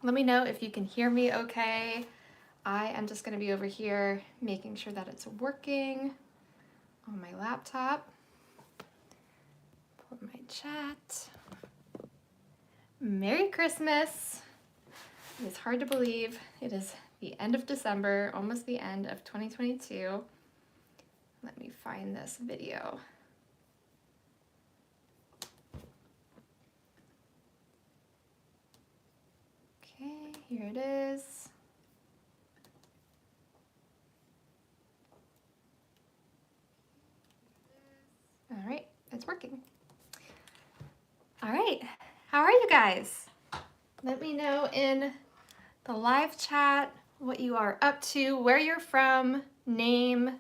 Let me know if you can hear me okay. I am just gonna be over here making sure that it's working on my laptop. Pull up my chat. Merry Christmas. It is hard to believe. It is the end of December, almost the end of 2022. Let me find this video. Okay, here it is. All right, it's working. All right, how are you guys? Let me know in the live chat what you are up to, where you're from, name,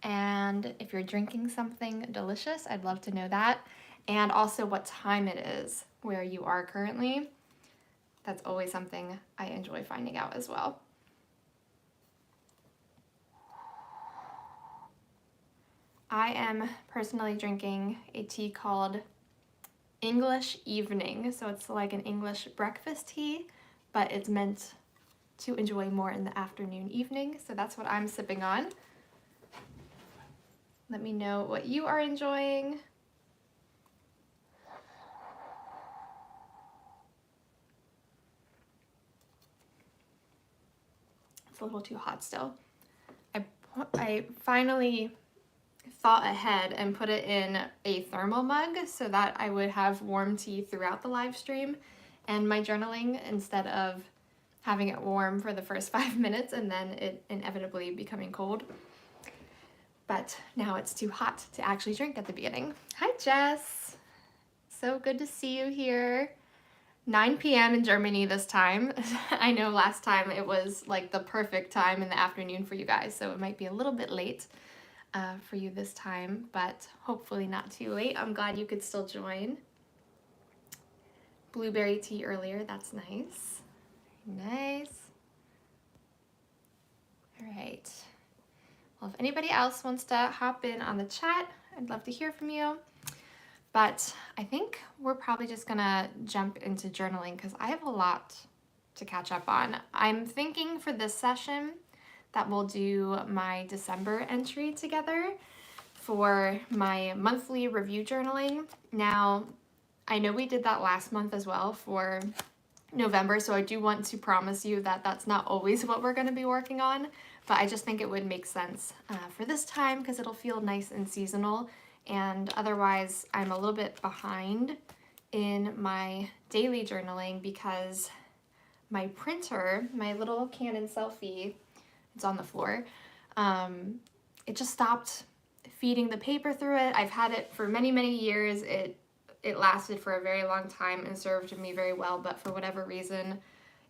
and if you're drinking something delicious, I'd love to know that. And also what time it is where you are currently. That's always something I enjoy finding out as well. I am personally drinking a tea called English Evening. So it's like an English breakfast tea, but it's meant to enjoy more in the afternoon, evening. So that's what I'm sipping on. Let me know what you are enjoying. It's a little too hot still. I finally thought ahead and put it in a thermal mug so that I would have warm tea throughout the live stream and my journaling instead of having it warm for the first 5 minutes and then it inevitably becoming cold. But now it's too hot to actually drink at the beginning. Hi Jess, so good to see you here. 9 p.m. in Germany this time. I know last time it was like the perfect time in the afternoon for you guys, so it might be a little bit late for you this time, but hopefully not too late. I'm glad you could still join. Blueberry tea earlier, that's nice. Nice. All right. Well, if anybody else wants to hop in on the chat, I'd love to hear from you. But I think we're probably just gonna jump into journaling because I have a lot to catch up on. I'm thinking for this session that we'll do my December entry together for my monthly review journaling. Now, I know we did that last month as well for November, so I do want to promise you that that's not always what we're going to be working on, but I just think it would make sense for this time because it'll feel nice and seasonal, and otherwise I'm a little bit behind in my daily journaling because my printer, my little Canon Selfie, it's on the floor, it just stopped feeding the paper through it. I've had it for many, many years. It lasted for a very long time and served me very well, but for whatever reason,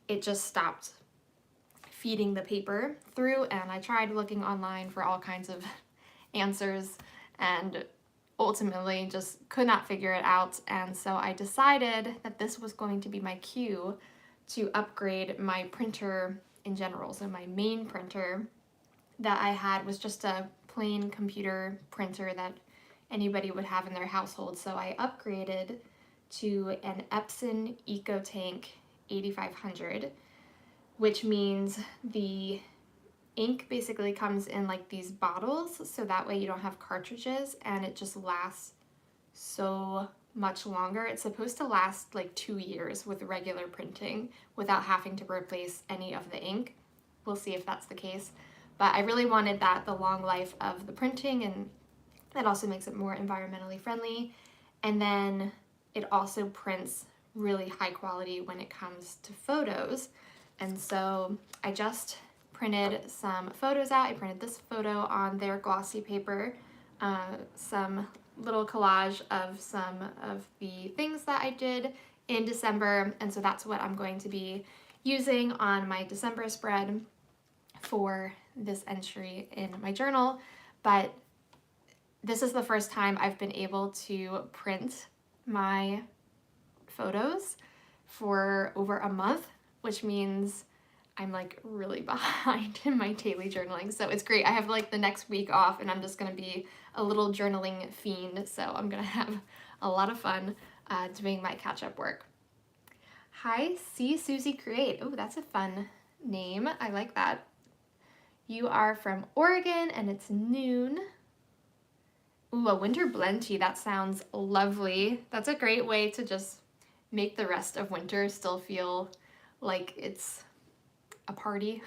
it just stopped feeding the paper through, and I tried looking online for all kinds of answers and ultimately just could not figure it out, and so I decided that this was going to be my cue to upgrade my printer in general. So my main printer that I had was just a plain computer printer that anybody would have in their household. So I upgraded to an Epson EcoTank 8500, which means the ink basically comes in like these bottles, so that way you don't have cartridges and it just lasts so much longer. It's supposed to last like 2 years with regular printing without having to replace any of the ink. We'll see if that's the case. But I really wanted that, the long life of the printing, and that also makes it more environmentally friendly. And then it also prints really high quality when it comes to photos. And so I just printed some photos out. I printed this photo on their glossy paper, some little collage of some of the things that I did in December, and so that's what I'm going to be using on my December spread for this entry in my journal. But this is the first time I've been able to print my photos for over a month, which means I'm like really behind in my daily journaling. So it's great. I have like the next week off and I'm just gonna be a little journaling fiend. So I'm gonna have a lot of fun doing my catch-up work. Hi, See Susie Create. Oh, that's a fun name. I like that. You are from Oregon and it's noon. Ooh, a winter blend tea. That sounds lovely. That's a great way to just make the rest of winter still feel like it's a party,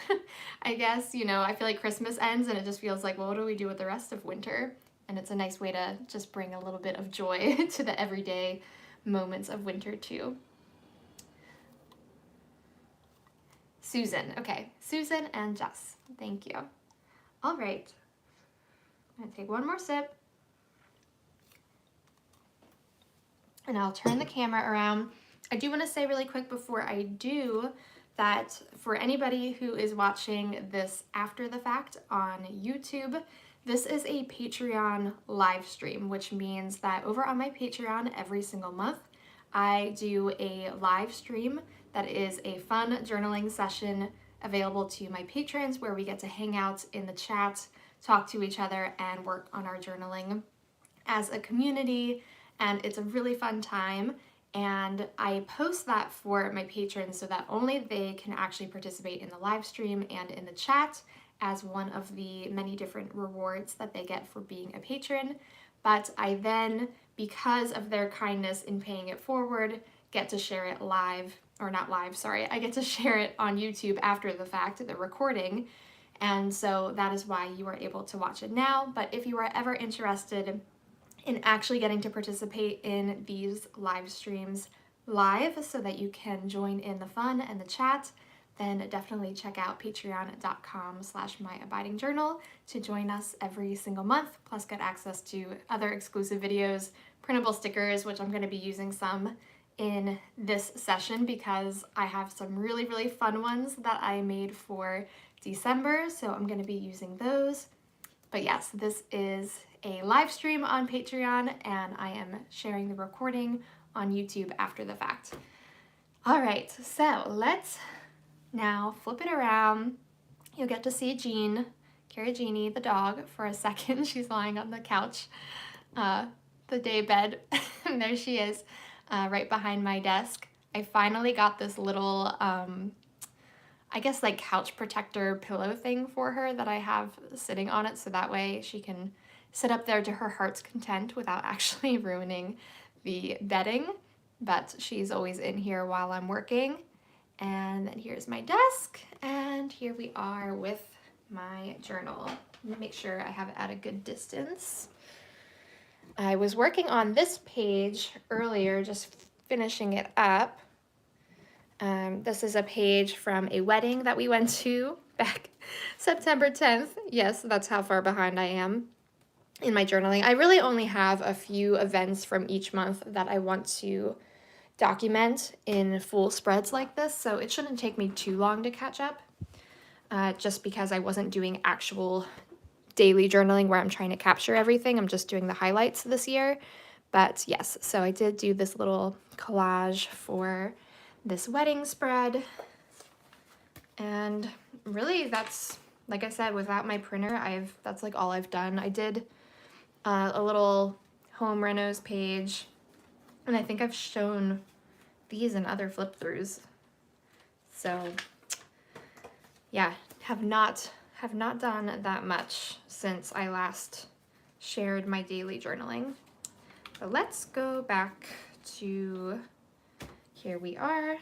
I guess. You know, I feel like Christmas ends and it just feels like, well, what do we do with the rest of winter? And it's a nice way to just bring a little bit of joy to the everyday moments of winter too. Susan, okay. Susan and Jess, thank you. All right, I'm gonna take one more sip. And I'll turn the camera around. I do want to say really quick before I do that for anybody who is watching this after the fact on YouTube, this is a Patreon live stream, which means that over on my Patreon every single month, I do a live stream that is a fun journaling session available to my patrons where we get to hang out in the chat, talk to each other, and work on our journaling as a community. And it's a really fun time. And I post that for my patrons so that only they can actually participate in the live stream and in the chat as one of the many different rewards that they get for being a patron. But I then, because of their kindness in paying it forward, get to share it live, or not live, sorry, I get to share it on YouTube after the fact, the recording. And so that is why you are able to watch it now. But if you are ever interested in actually getting to participate in these live streams live so that you can join in the fun and the chat, then definitely check out patreon.com/myabidingjournal to join us every single month, plus get access to other exclusive videos, printable stickers, which I'm going to be using some in this session because I have some really, really fun ones that I made for December, so I'm going to be using those. But yes, this is a live stream on Patreon and I am sharing the recording on YouTube after the fact. All right, so let's now flip it around. You'll get to see Jean, Carrie Jeannie, the dog, for a second. She's lying on the couch, the day bed, and there she is, right behind my desk. I finally got this little, I guess like couch protector pillow thing for her that I have sitting on it so that way she can sit up there to her heart's content without actually ruining the bedding. But she's always in here while I'm working. And then here's my desk, and here we are with my journal. Let me make sure I have it at a good distance. I was working on this page earlier, just finishing it up. This is a page from a wedding that we went to back September 10th. Yes, that's how far behind I am in my journaling. I really only have a few events from each month that I want to document in full spreads like this, so it shouldn't take me too long to catch up, just because I wasn't doing actual daily journaling where I'm trying to capture everything. I'm just doing the highlights this year. But yes, so I did do this little collage for this wedding spread, and really that's, like I said, without my printer, that's like all I've done. I did a little home renos page, and I think I've shown these in other flip throughs. So yeah, have not done that much since I last shared my daily journaling. But let's go back to, here we are.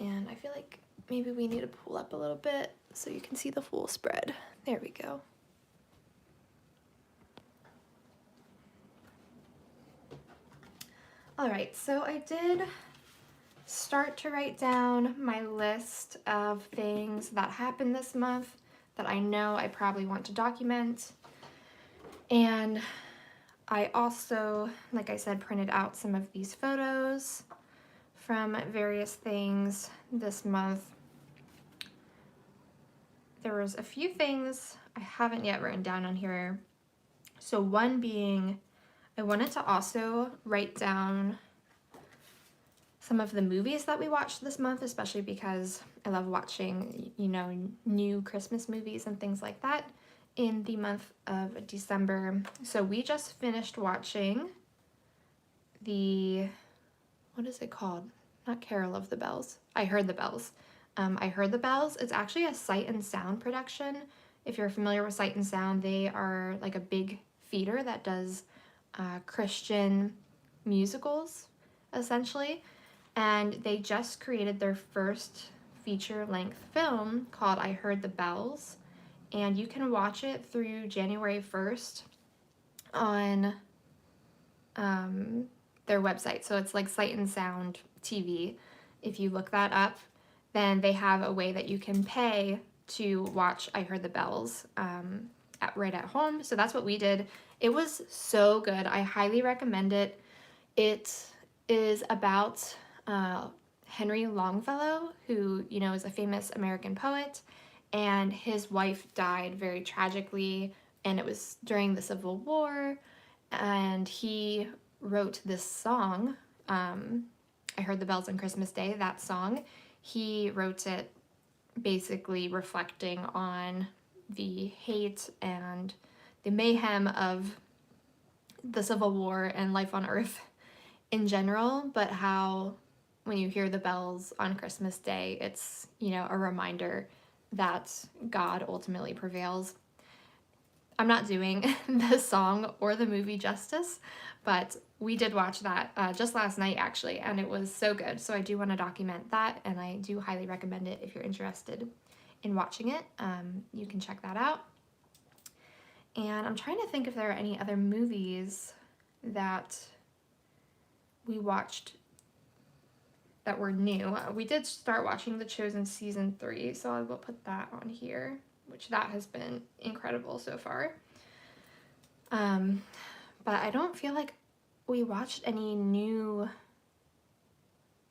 And I feel like maybe we need to pull up a little bit so you can see the full spread. There we go. All right, so I did start to write down my list of things that happened this month that I know I probably want to document. And I also, like I said, printed out some of these photos from various things this month. There was a few things I haven't yet written down on here. So one being, I wanted to also write down some of the movies that we watched this month, especially because I love watching, you know, new Christmas movies and things like that in the month of December. So we just finished watching the what is it called? Not Carol of the Bells. I Heard the Bells. I Heard the Bells. It's actually a Sight and Sound production. If you're familiar with Sight and Sound, they are like a big theater that does Christian musicals, essentially. And they just created their first feature-length film called I Heard the Bells. And you can watch it through January 1st on their website. So it's like Sight and Sound TV. If you look that up, then they have a way that you can pay to watch I Heard the Bells right at home. So that's what we did. It was so good. I highly recommend it. It is about Henry Longfellow, who, you know, is a famous American poet, and his wife died very tragically, and it was during the Civil War, and he wrote this song, I Heard the Bells on Christmas Day, that song. He wrote it basically reflecting on the hate and the mayhem of the Civil War and life on Earth in general, but how when you hear the bells on Christmas Day, it's, you know, a reminder that God ultimately prevails. I'm not doing the song or the movie justice, but we did watch that just last night, actually, and it was so good. So I do want to document that, and I do highly recommend it if you're interested in watching it. You can check that out. And I'm trying to think if there are any other movies that we watched that were new. We did start watching The Chosen Season 3, so I will put that on here, which that has been incredible so far. But I don't feel like we watched any new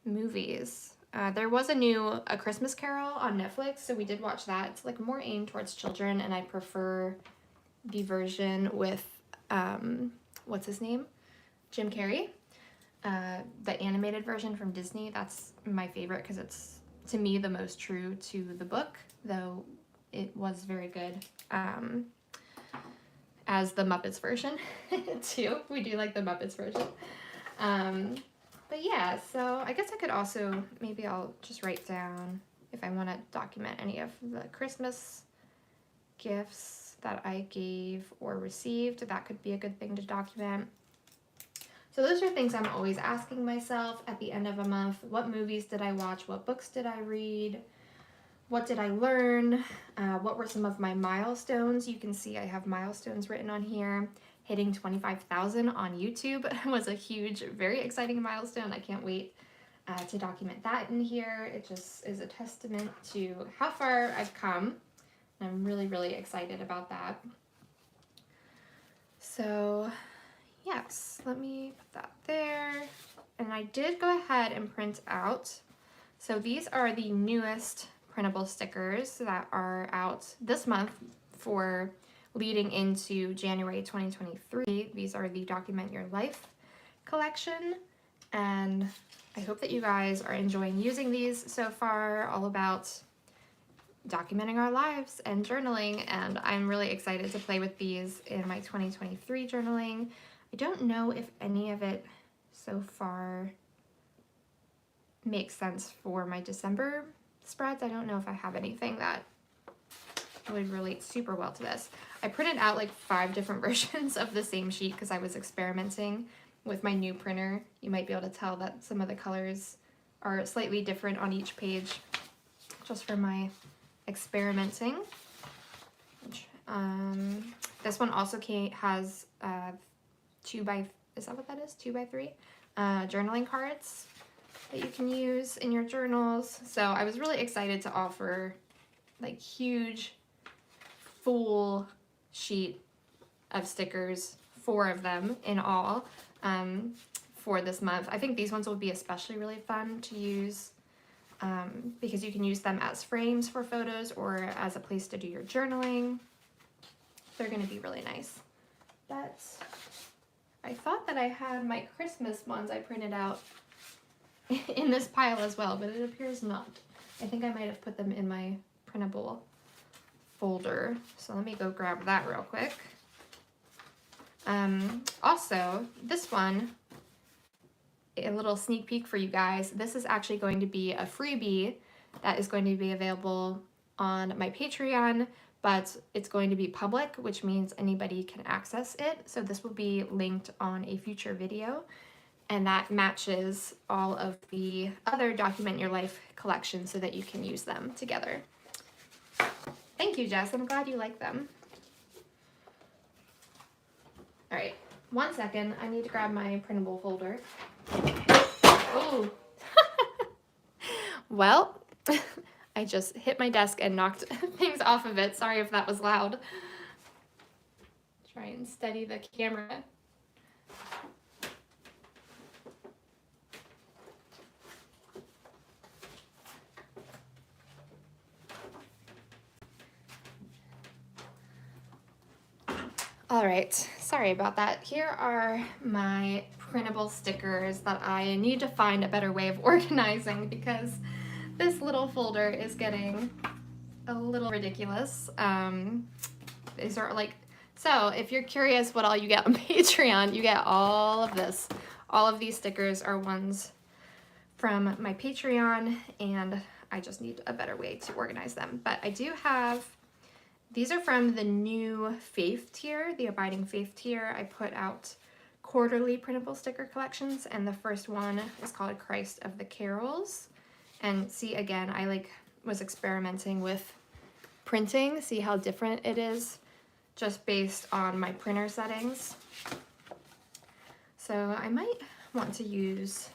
movies. There was a Christmas Carol on Netflix, so we did watch that. It's like more aimed towards children, and I prefer the version with, what's his name? Jim Carrey. The animated version from Disney, that's my favorite because it's, to me, the most true to the book, though it was very good as the Muppets version, too. We do like the Muppets version. But yeah, so I guess I could also, maybe I'll just write down if I want to document any of the Christmas gifts that I gave or received. That could be a good thing to document. So those are things I'm always asking myself at the end of a month. What movies did I watch? What books did I read? What did I learn? What were some of my milestones? You can see I have milestones written on here. Hitting 25,000 on YouTube was a huge, very exciting milestone. I can't wait to document that in here. It just is a testament to how far I've come. And I'm really, really excited about that. So yes, let me put that there. And I did go ahead and print out. So these are the newest printable stickers that are out this month for leading into January 2023. These are the Document Your Life collection. And I hope that you guys are enjoying using these so far, all about documenting our lives and journaling. And I'm really excited to play with these in my 2023 journaling. I don't know if any of it so far makes sense for my December spreads. I don't know if I have anything that would relate super well to this. I printed out like 5 different versions of the same sheet because I was experimenting with my new printer. You might be able to tell that some of the colors are slightly different on each page just for my experimenting. This one also has 2x, is that what that is? 2x3 journaling cards that you can use in your journals. So I was really excited to offer like huge full sheet of stickers, 4 of them in all, for this month. I think these ones will be especially really fun to use because you can use them as frames for photos or as a place to do your journaling. They're going to be really nice. But I thought that I had my Christmas ones I printed out in this pile as well, but it appears not. I think I might have put them in my printable folder. So let me go grab that real quick. Also, this one a little sneak peek for you guys. This is actually going to be a freebie that is going to be available on my Patreon, but it's going to be public, which means anybody can access it. So this will be linked on a future video, and that matches all of the other Document Your Life collections so that you can use them together. Thank you, Jess. I'm glad you like them. All right, 1 second. I need to grab my printable folder. Oh. Well, I just hit my desk and knocked things off of it. Sorry if that was loud. Try and steady the camera. All right, sorry about that. Here are my printable stickers that I need to find a better way of organizing because this little folder is getting a little ridiculous. These are like, so if you're curious what all you get on Patreon, you get all of this. All of these stickers are ones from my Patreon, and I just need a better way to organize them. But I do have, these are from the new Faith tier, the Abiding Faith tier. I put out quarterly printable sticker collections, and the first one is called Christ of the Carols. And see, again, I was experimenting with printing, see how different it is just based on my printer settings. So I might want to use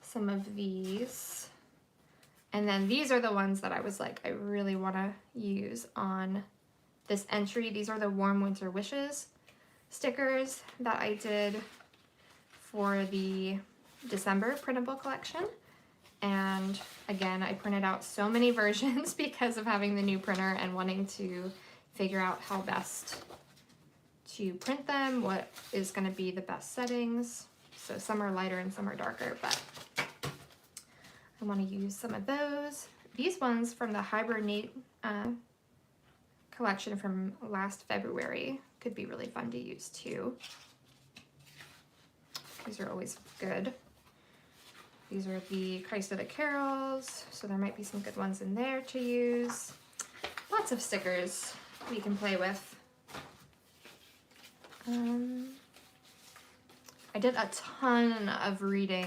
some of these. And then these are the ones that I was like, I really want to use on this entry. These are the Warm Winter Wishes stickers that I did for the December printable collection. And again, I printed out so many versions because of having the new printer and wanting to figure out how best to print them, what is going to be the best settings. So some are lighter and some are darker, but I want to use some of those. These ones from the Hibernate collection from last February could be really fun to use too. These are always good. These are the Christ of the Carols, so there might be some good ones in there to use. Lots of stickers we can play with. I did a ton of reading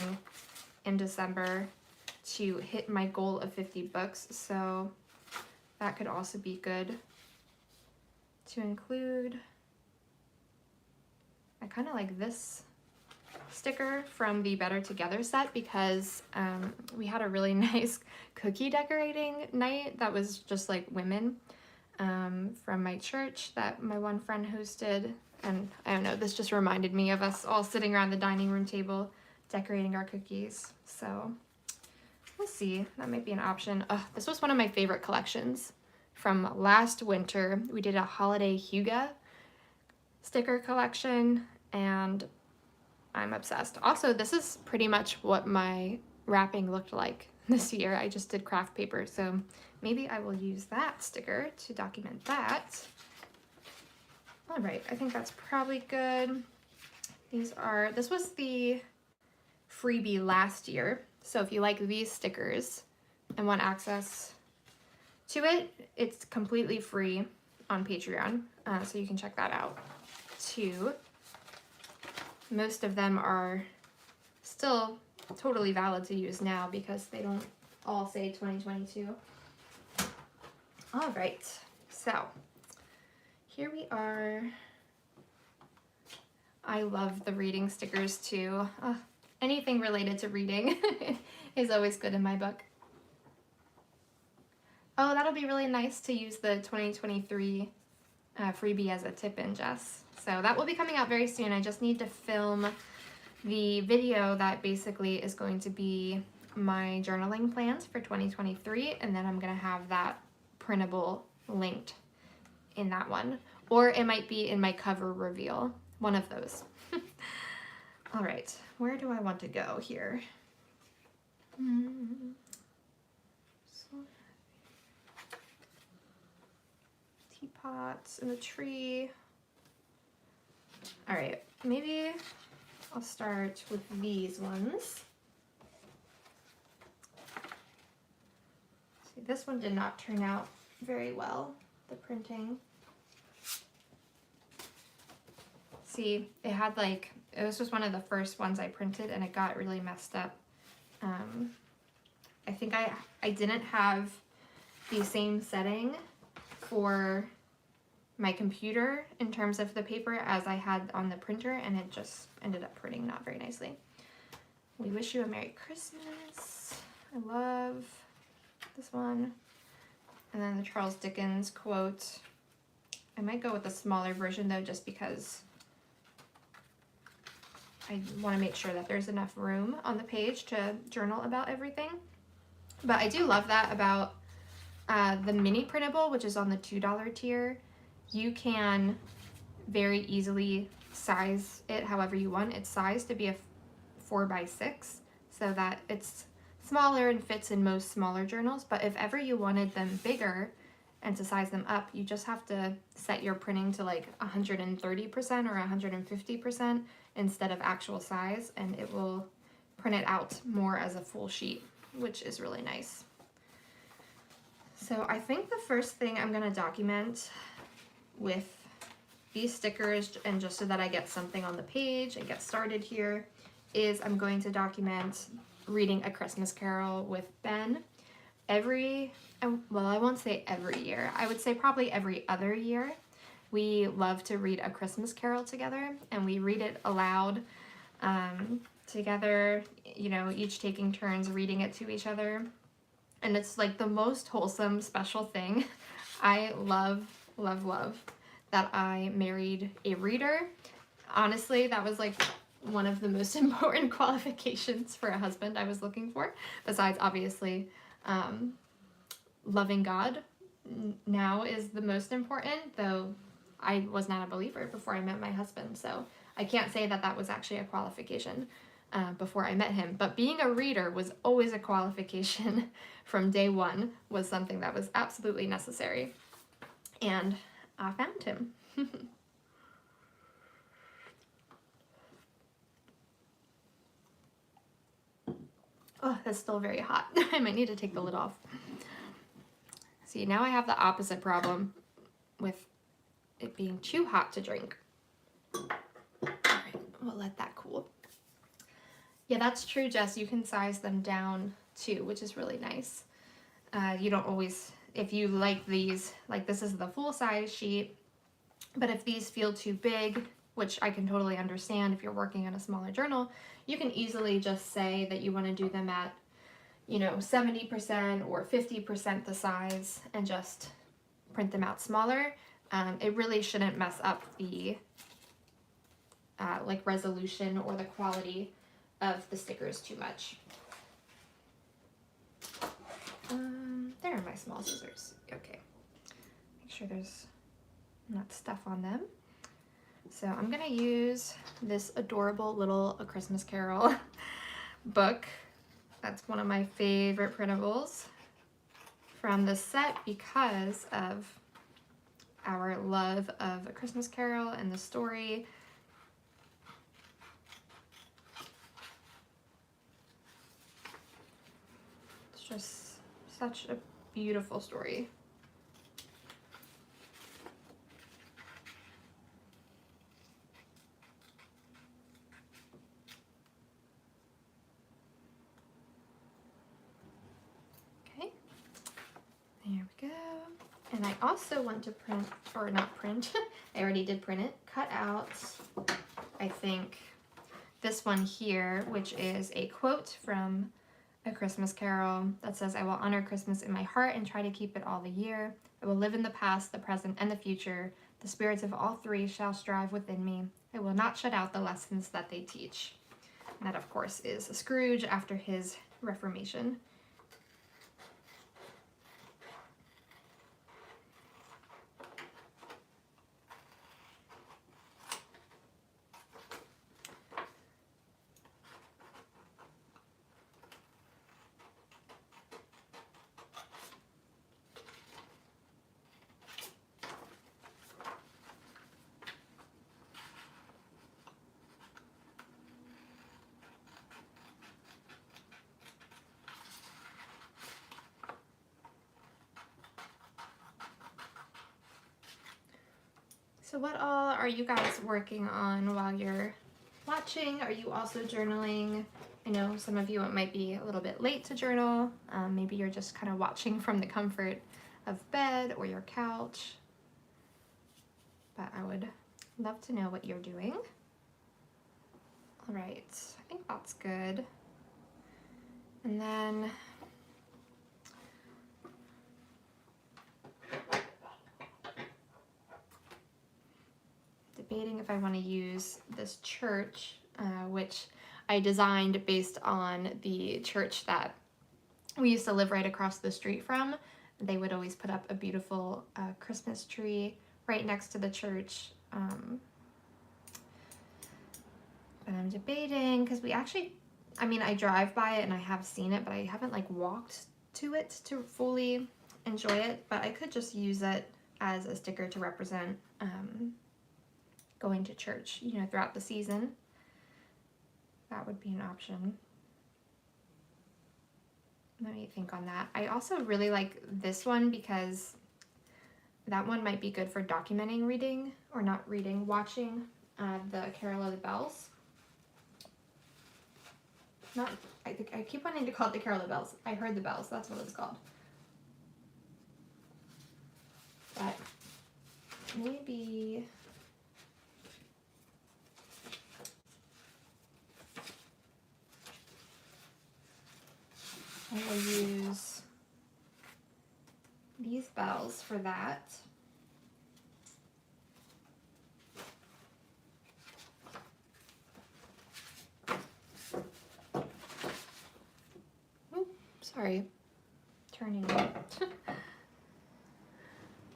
in December to hit my goal of 50 books, so that could also be good to include. I kind of like this sticker from the Better Together set because we had a really nice cookie decorating night that was just like women from my church that my one friend hosted, and I don't know, this just reminded me of us all sitting around the dining room table decorating our cookies. So we'll see, that might be an option. This was one of my favorite collections from last winter. We did a holiday hygge sticker collection and I'm obsessed. Also, this is pretty much what my wrapping looked like this year. I just did craft paper, so maybe I will use that sticker to document that. All right, I think that's probably good. This was the freebie last year, so if you like these stickers and want access to it, it's completely free on Patreon, so you can check that out too. Most of them are still totally valid to use now because they don't all say 2022. All right, so here we are. I love the reading stickers too. Anything related to reading is always good in my book. Oh, that'll be really nice to use the 2023 freebie as a tip-in, Jess. So that will be coming out very soon. I just need to film the video that basically is going to be my journaling plans for 2023, and then I'm going to have that printable linked in that one. Or it might be in my cover reveal, one of those. All right, where do I want to go here? Teapots and the tree. All right, maybe I'll start with these ones. See, this one did not turn out very well, the printing. See, it had like, this was one of the first ones I printed and it got really messed up. I think I didn't have the same setting for my computer in terms of the paper as I had on the printer, and it just ended up printing not very nicely. We wish you a Merry Christmas. I love this one. And then the Charles Dickens quote. I might go with the smaller version though, just because I want to make sure that there's enough room on the page to journal about everything. But I do love that about the mini printable, which is on the $2 tier. You can very easily size it however you want. It's sized to be a 4x6 so that it's smaller and fits in most smaller journals. But if ever you wanted them bigger and to size them up, you just have to set your printing to like 130% or 150% instead of actual size, and it will print it out more as a full sheet, which is really nice. So I think the first thing I'm going to document with these stickers, and just so that I get something on the page and get started here, is I'm going to document reading A Christmas Carol with Ben well, I won't say every year. I would say probably every other year. We love to read A Christmas Carol together, and we read it aloud together, you know, each taking turns reading it to each other. And it's like the most wholesome, special thing. I love, love, love that I married a reader. Honestly, that was like one of the most important qualifications for a husband I was looking for, besides obviously loving God now is the most important, though I was not a believer before I met my husband, so I can't say that that was actually a qualification before I met him. But being a reader was always a qualification from day one, was something that was absolutely necessary. And I found him. Oh, that's still very hot. I might need to take the lid off. See, now I have the opposite problem with it being too hot to drink. All right, we'll let that cool. Yeah, that's true, Jess. You can size them down too, which is really nice. You don't always, if you like these, like this is the full size sheet, but if these feel too big, which I can totally understand if you're working on a smaller journal, you can easily just say that you want to do them at, you know, 70% or 50% the size and just print them out smaller. It really shouldn't mess up the like resolution or the quality of the stickers too much. There are my small scissors. Okay. Make sure there's not stuff on them. So I'm gonna use this adorable little A Christmas Carol book. That's one of my favorite printables from the set because of our love of A Christmas Carol and the story. It's just such a beautiful story. Okay, there we go. And I also want to print, or not print, I already did print it, cut out, I think, this one here, which is a quote from A Christmas Carol that says, "I will honor Christmas in my heart and try to keep it all the year. I will live in the past, the present, and the future. The spirits of all three shall strive within me. I will not shut out the lessons that they teach." And that, of course, is Scrooge after his Reformation. So what all are you guys working on while you're watching? Are you also journaling? I know some of you, it might be a little bit late to journal. Maybe you're just kind of watching from the comfort of bed or your couch. But I would love to know what you're doing. All right, I think that's good. And then debating if I want to use this church, which I designed based on the church that we used to live right across the street from. They would always put up a beautiful Christmas tree right next to the church. And I'm debating because we actually, I mean, I drive by it and I have seen it, but I haven't like walked to it to fully enjoy it. But I could just use it as a sticker to represent going to church, you know, throughout the season. That would be an option. Let me think on that. I also really like this one because that one might be good for documenting reading, or not reading, watching the Carol of the Bells. I keep wanting to call it the Carol of the Bells. I heard the bells, that's what it's called. But maybe I will use these bells for that. Ooh, sorry, turning it.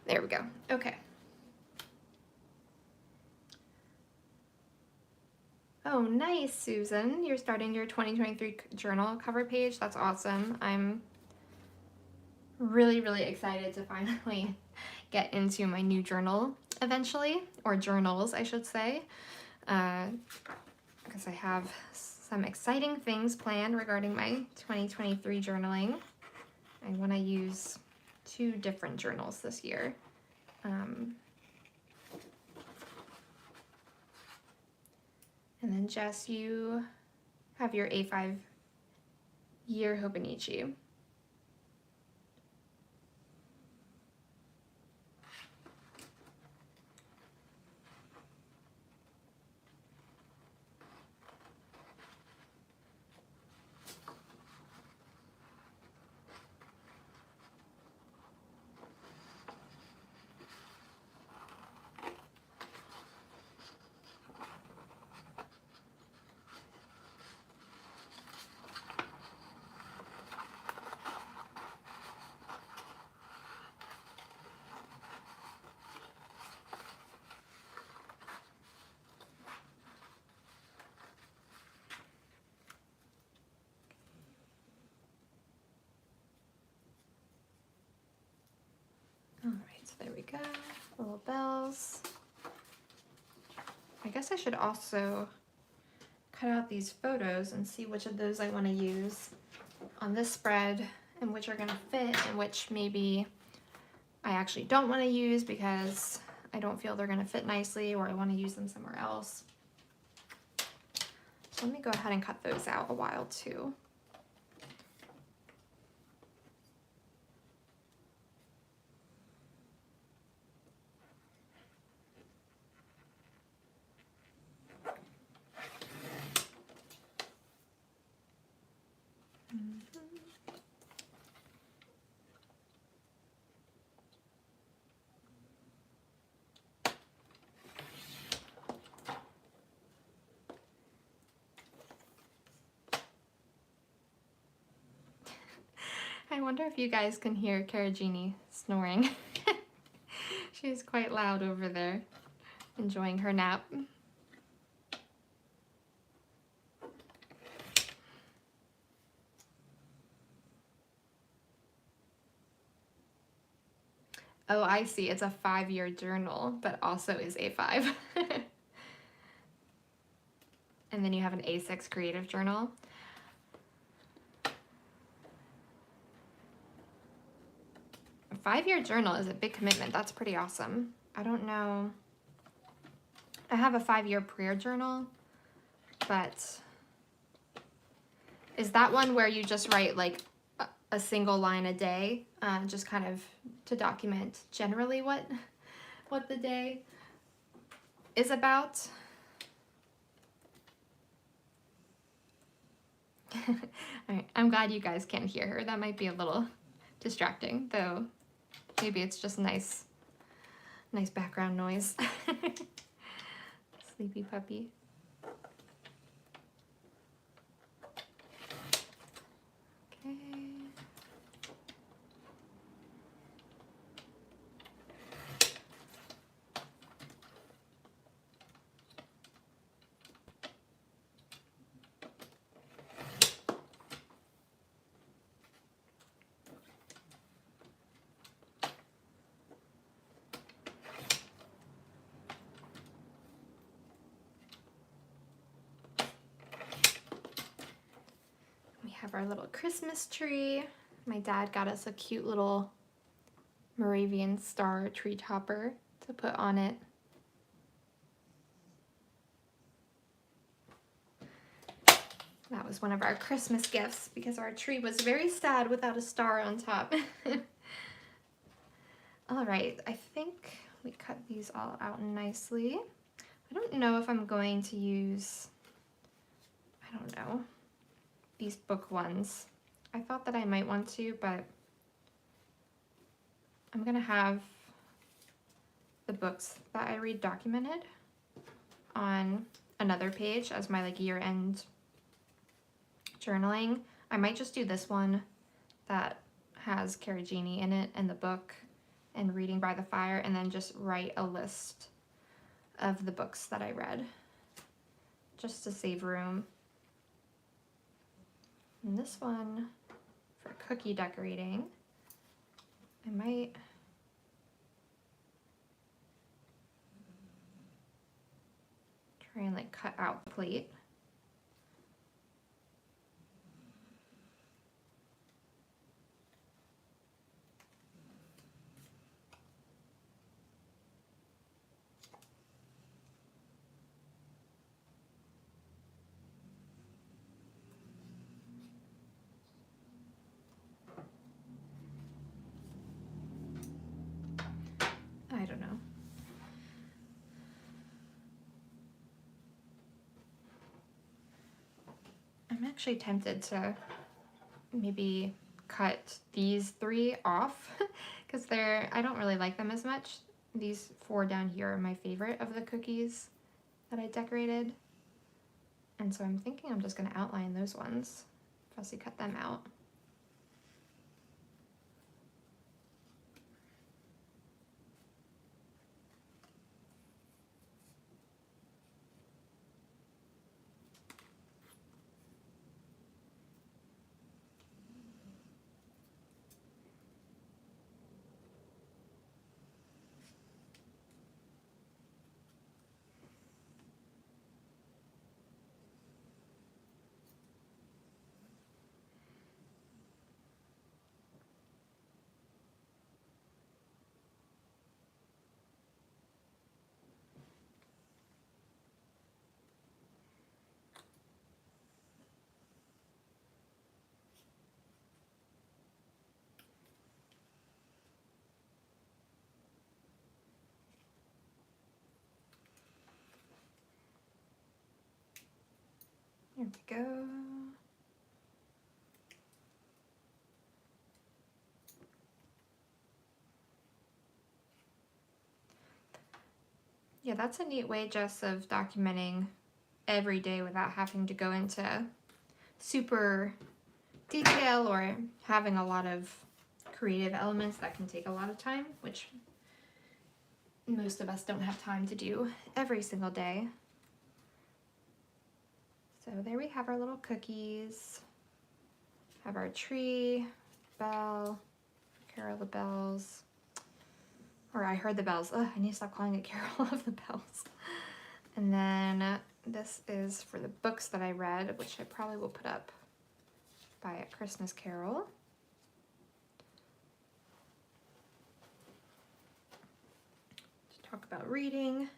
There we go. Okay. Oh, nice, Susan. You're starting your 2023 journal cover page. That's awesome. I'm really, really excited to finally get into my new journal eventually, or journals, I should say, because I have some exciting things planned regarding my 2023 journaling. I want to use 2 different journals this year. And then Jess, you have your A5 year Hobonichi. All right, so there we go, little bells. I guess I should also cut out these photos and see which of those I want to use on this spread and which are going to fit and which maybe I actually don't want to use because I don't feel they're going to fit nicely, or I want to use them somewhere else. So let me go ahead and cut those out a while too. I wonder if you guys can hear Karajini snoring. She's quite loud over there, enjoying her nap. Oh, I see. It's a 5-year journal, but also is A5. And then you have an A6 creative journal. A 5-year journal is a big commitment. That's pretty awesome. I don't know I have a 5-year prayer journal, but is that one where you just write like a single line a day, just kind of to document generally what the day is about? All right, I'm glad you guys can hear her. That might be a little distracting, though maybe it's just nice background noise. Sleepy puppy. Okay. We have our little Christmas tree. My dad got us a cute little Moravian star tree topper to put on it. That was one of our Christmas gifts because our tree was very sad without a star on top. All right, I think we cut these all out nicely. I don't know if I'm going to use, I don't know, these book ones. I thought that I might want to, but I'm gonna have the books that I read documented on another page as my like year-end journaling. I might just do this one that has Caragini in it and the book and reading by the fire, and then just write a list of the books that I read just to save room. And this one for cookie decorating, I might try and like cut out the plate. I don't know. I'm actually tempted to maybe cut these 3 off because I don't really like them as much. These 4 down here are my favorite of the cookies that I decorated. And so I'm thinking I'm just gonna outline those ones, fussy cut them out. There we go. Yeah, that's a neat way, Jess, of documenting every day without having to go into super detail or having a lot of creative elements that can take a lot of time, which most of us don't have time to do every single day. So there we have our little cookies, have our tree, bell, Carol the Bells, or I heard the bells. Ugh, I need to stop calling it Carol of the Bells. And then this is for the books that I read, which I probably will put up by A Christmas Carol. To talk about reading.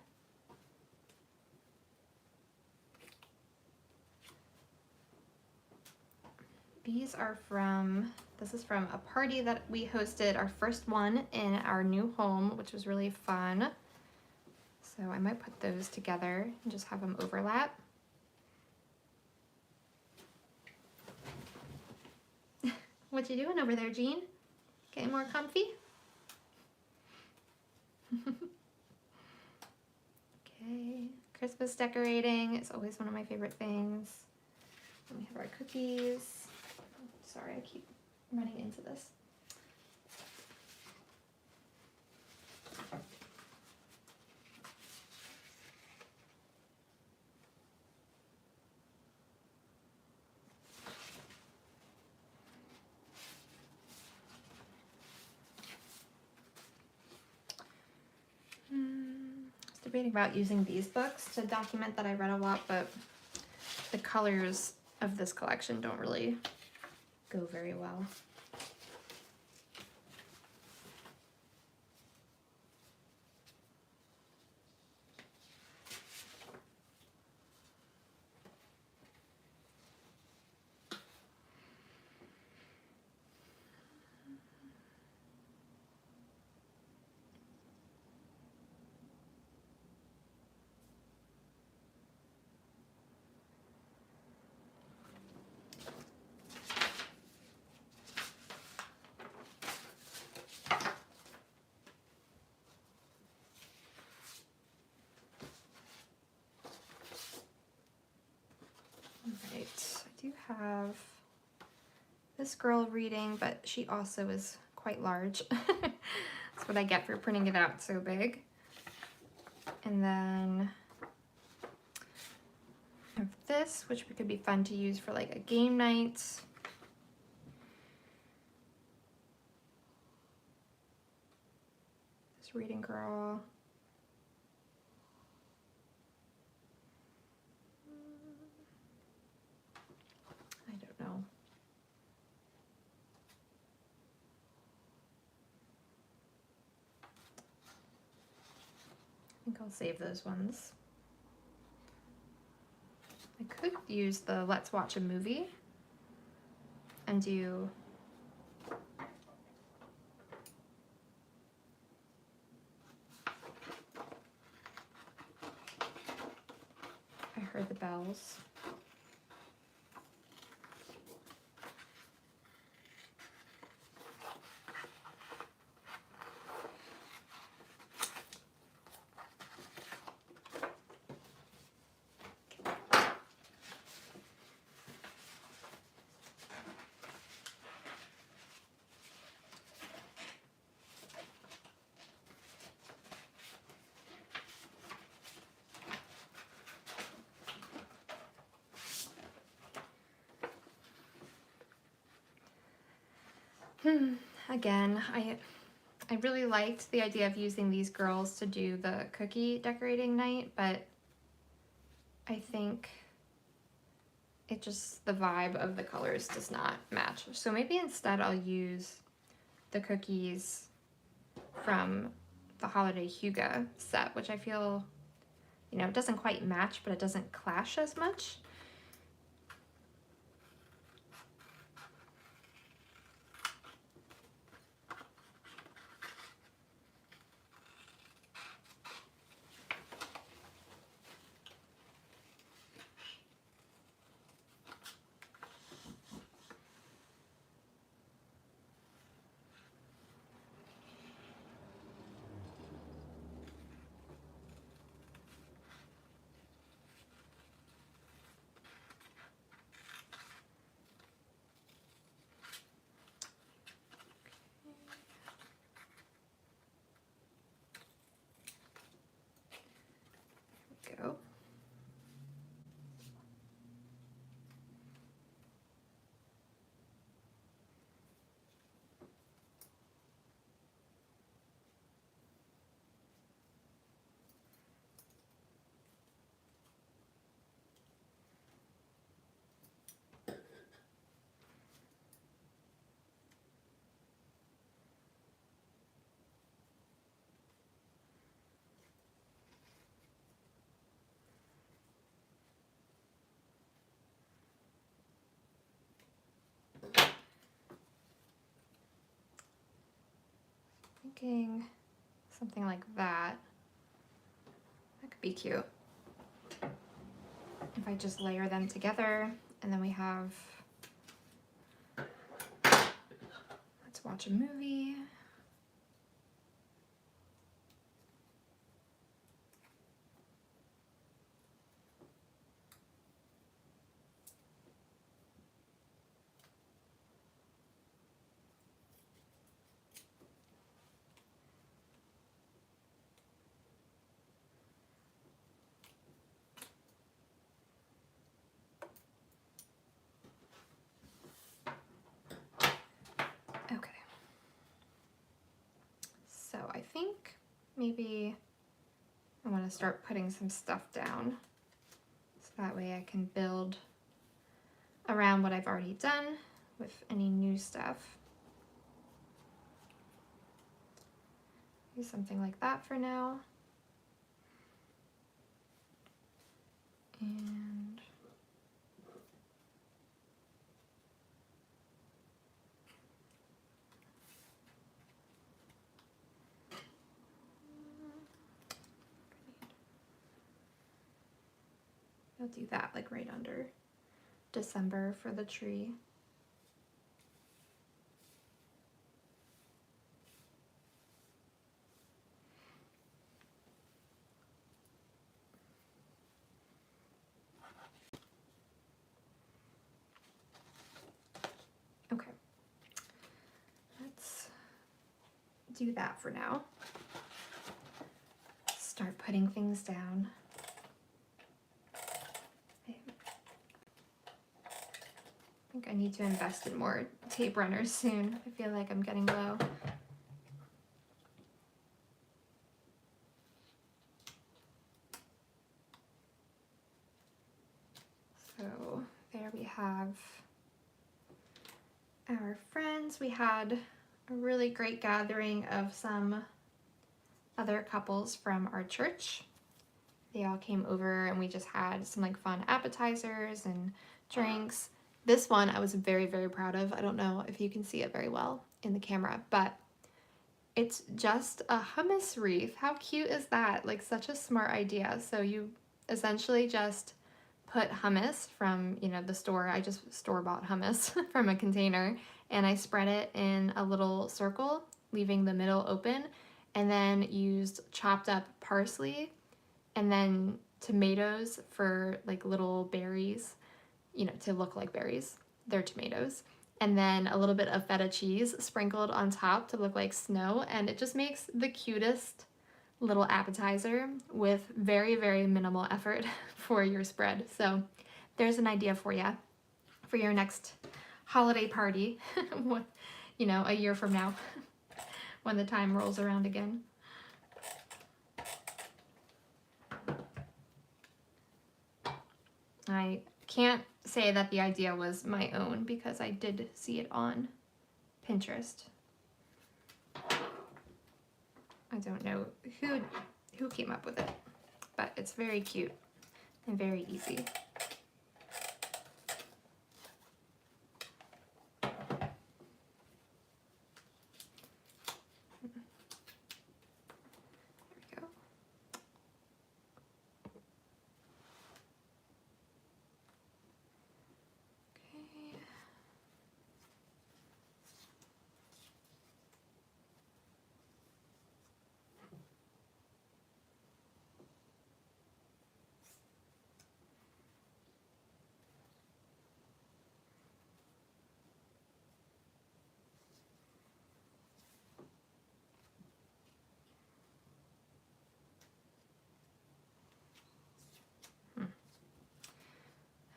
These are from, this is from a party that we hosted, our first one in our new home, which was really fun. So I might put those together and just have them overlap. What you doing over there, Jean? Getting more comfy? Okay, Christmas decorating is always one of my favorite things. And we have our cookies. Sorry, I keep running into this. Debating about using these books to document that I read a lot, but the colors of this collection don't really go very well. Right, I do have this girl reading, but she also is quite large. That's what I get for printing it out so big. And then I have this, which could be fun to use for like a game night. This reading girl. I don't know. I think I'll save those ones. I could use the Let's Watch a Movie and do I Heard the Bells. Again, I really liked the idea of using these girls to do the cookie decorating night, but I think it just, the vibe of the colors does not match. So maybe instead I'll use the cookies from the Holiday Huga set, which I feel, you know, it doesn't quite match, but it doesn't clash as much. Something like that. That could be cute. If I just layer them together, and then we have, let's watch a movie. Okay. So I think maybe I want to start putting some stuff down. So that way I can build around what I've already done with any new stuff. Do something like that for now. And I'll do that like right under December for the tree. Okay, let's do that for now. Start putting things down. I think I need to invest in more tape runners soon. I feel like I'm getting low. So there we have our friends. We had a really great gathering of some other couples from our church. They all came over and we just had some like fun appetizers and drinks. This one I was very, very proud of. I don't know if you can see it very well in the camera, but it's just a hummus wreath. How cute is that? Like such a smart idea. So you essentially just put hummus from, you know, the store. I just store-bought hummus from a container, and I spread it in a little circle, leaving the middle open, and then used chopped up parsley and then tomatoes for like little berries, you know, to look like berries. They're tomatoes. And then a little bit of feta cheese sprinkled on top to look like snow, and it just makes the cutest little appetizer with very, very minimal effort for your spread. So there's an idea for you for your next holiday party, you know, a year from now when the time rolls around again. I can't say that the idea was my own because I did see it on Pinterest. I don't know who came up with it, but it's very cute and very easy. There we go. Okay.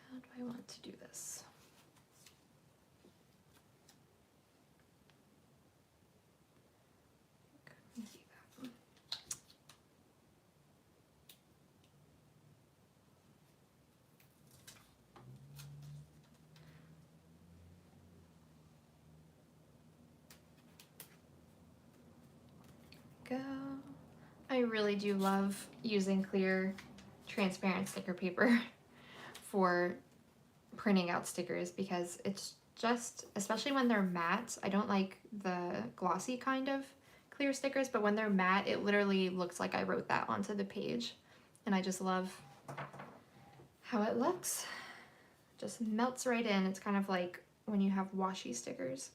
How do I want to do this? Maybe that one. Go. I really do love using clear, transparent sticker paper for printing out stickers because it's just, especially when they're matte, I don't like the glossy kind of clear stickers, but when they're matte, it literally looks like I wrote that onto the page. And I just love how it looks. Just melts right in. It's kind of like when you have washi stickers.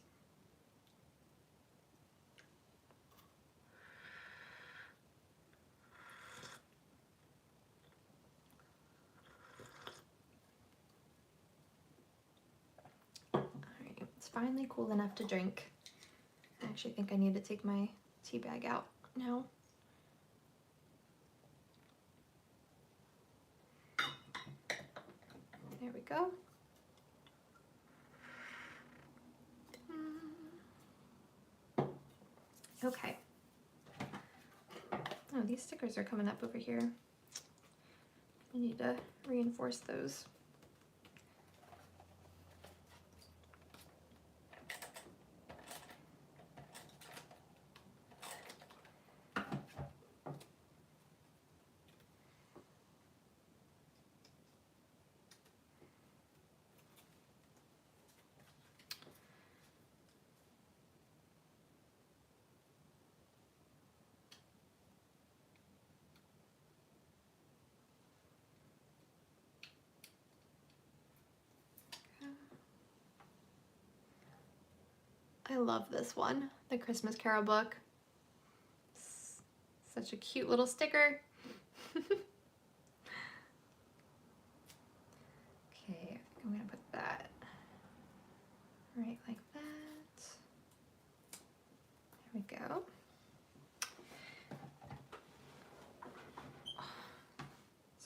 Alright, it's finally cool enough to drink. I actually think I need to take my tea bag out now. There we go. Okay. Oh, these stickers are coming up over here. I need to reinforce those. I love this one, the Christmas Carol book. Such a cute little sticker. Okay, I think I'm gonna put that right like that. There we go.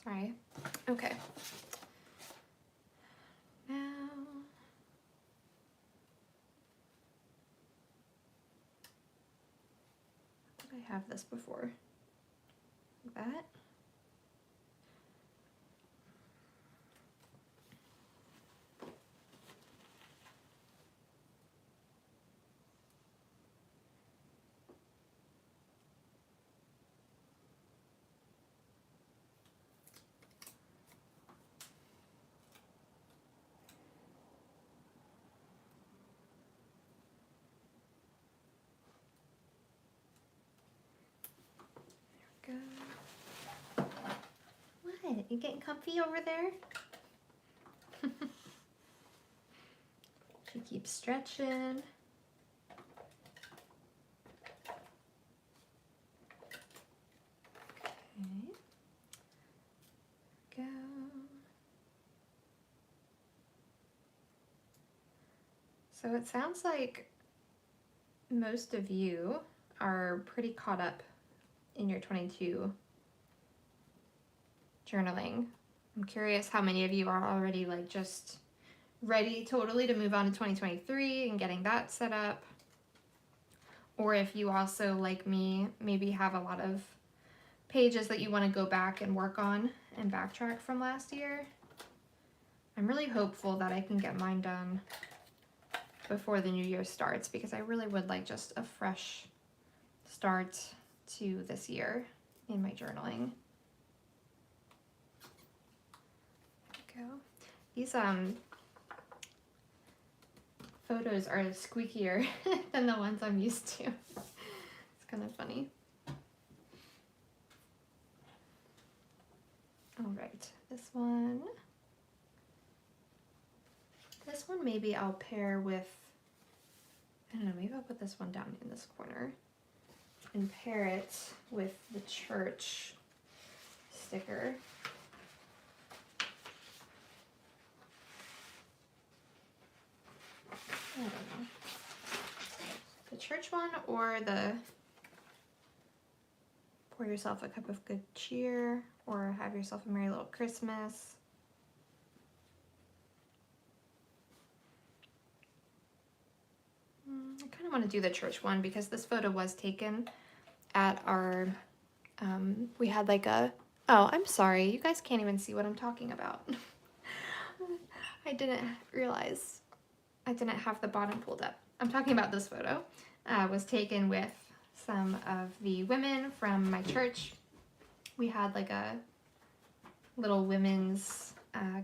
Sorry. Okay. Now, did I have this before? Like that. Go. What? You getting comfy over there? She keeps stretching. Okay. Go. So it sounds like most of you are pretty caught up in your 22 journaling. I'm curious how many of you are already like just ready totally to move on to 2023 and getting that set up. Or if you also, like me, maybe have a lot of pages that you want to go back and work on and backtrack from last year. I'm really hopeful that I can get mine done before the new year starts, because I really would like just a fresh start to this year in my journaling. There we go. These photos are squeakier than the ones I'm used to. It's kind of funny. All right, this one maybe I'll pair with, I don't know, maybe I'll put this one down in this corner and pair it with the church sticker. I don't know. The church one or the pour yourself a cup of good cheer or have yourself a merry little Christmas. I kind of want to do the church one because this photo was taken at our, we had like a, oh, I'm sorry, you guys can't even see what I'm talking about. I didn't realize I didn't have the bottom pulled up. I'm talking about this photo. Was taken with some of the women from my church. We had like a little women's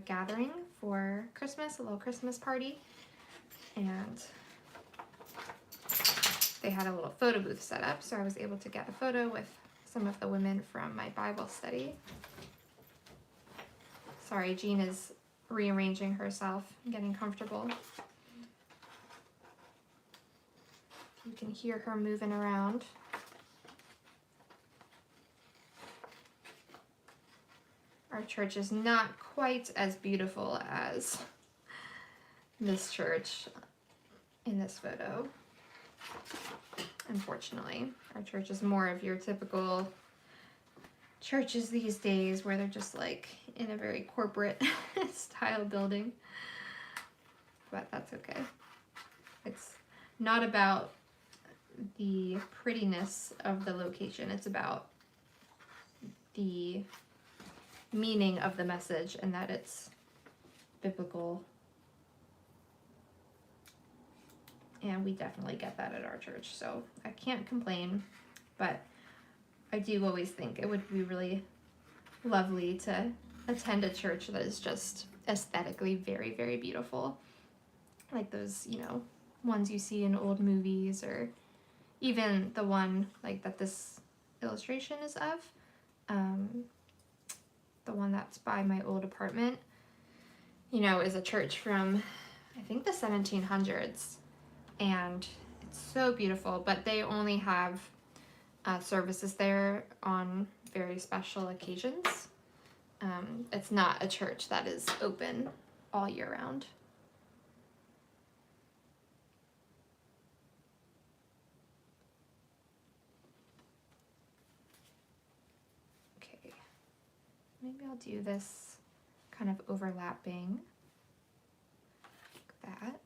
gathering for Christmas, a little Christmas party. And they had a little photo booth set up, so I was able to get a photo with some of the women from my Bible study. Sorry, Jean is rearranging herself, getting comfortable. You can hear her moving around. Our church is not quite as beautiful as this church in this photo. Unfortunately, our church is more of your typical churches these days where they're just like in a very corporate style building. But that's okay. It's not about the prettiness of the location. It's about the meaning of the message and that it's biblical. And we definitely get that at our church, so I can't complain, but I do always think it would be really lovely to attend a church that is just aesthetically very, very beautiful. Like those, you know, ones you see in old movies, or even the one like that this illustration is of. The one that's by my old apartment, you know, is a church from, I think, the 1700s. And it's so beautiful, but they only have services there on very special occasions. It's not a church that is open all year round. Okay, maybe I'll do this kind of overlapping like that.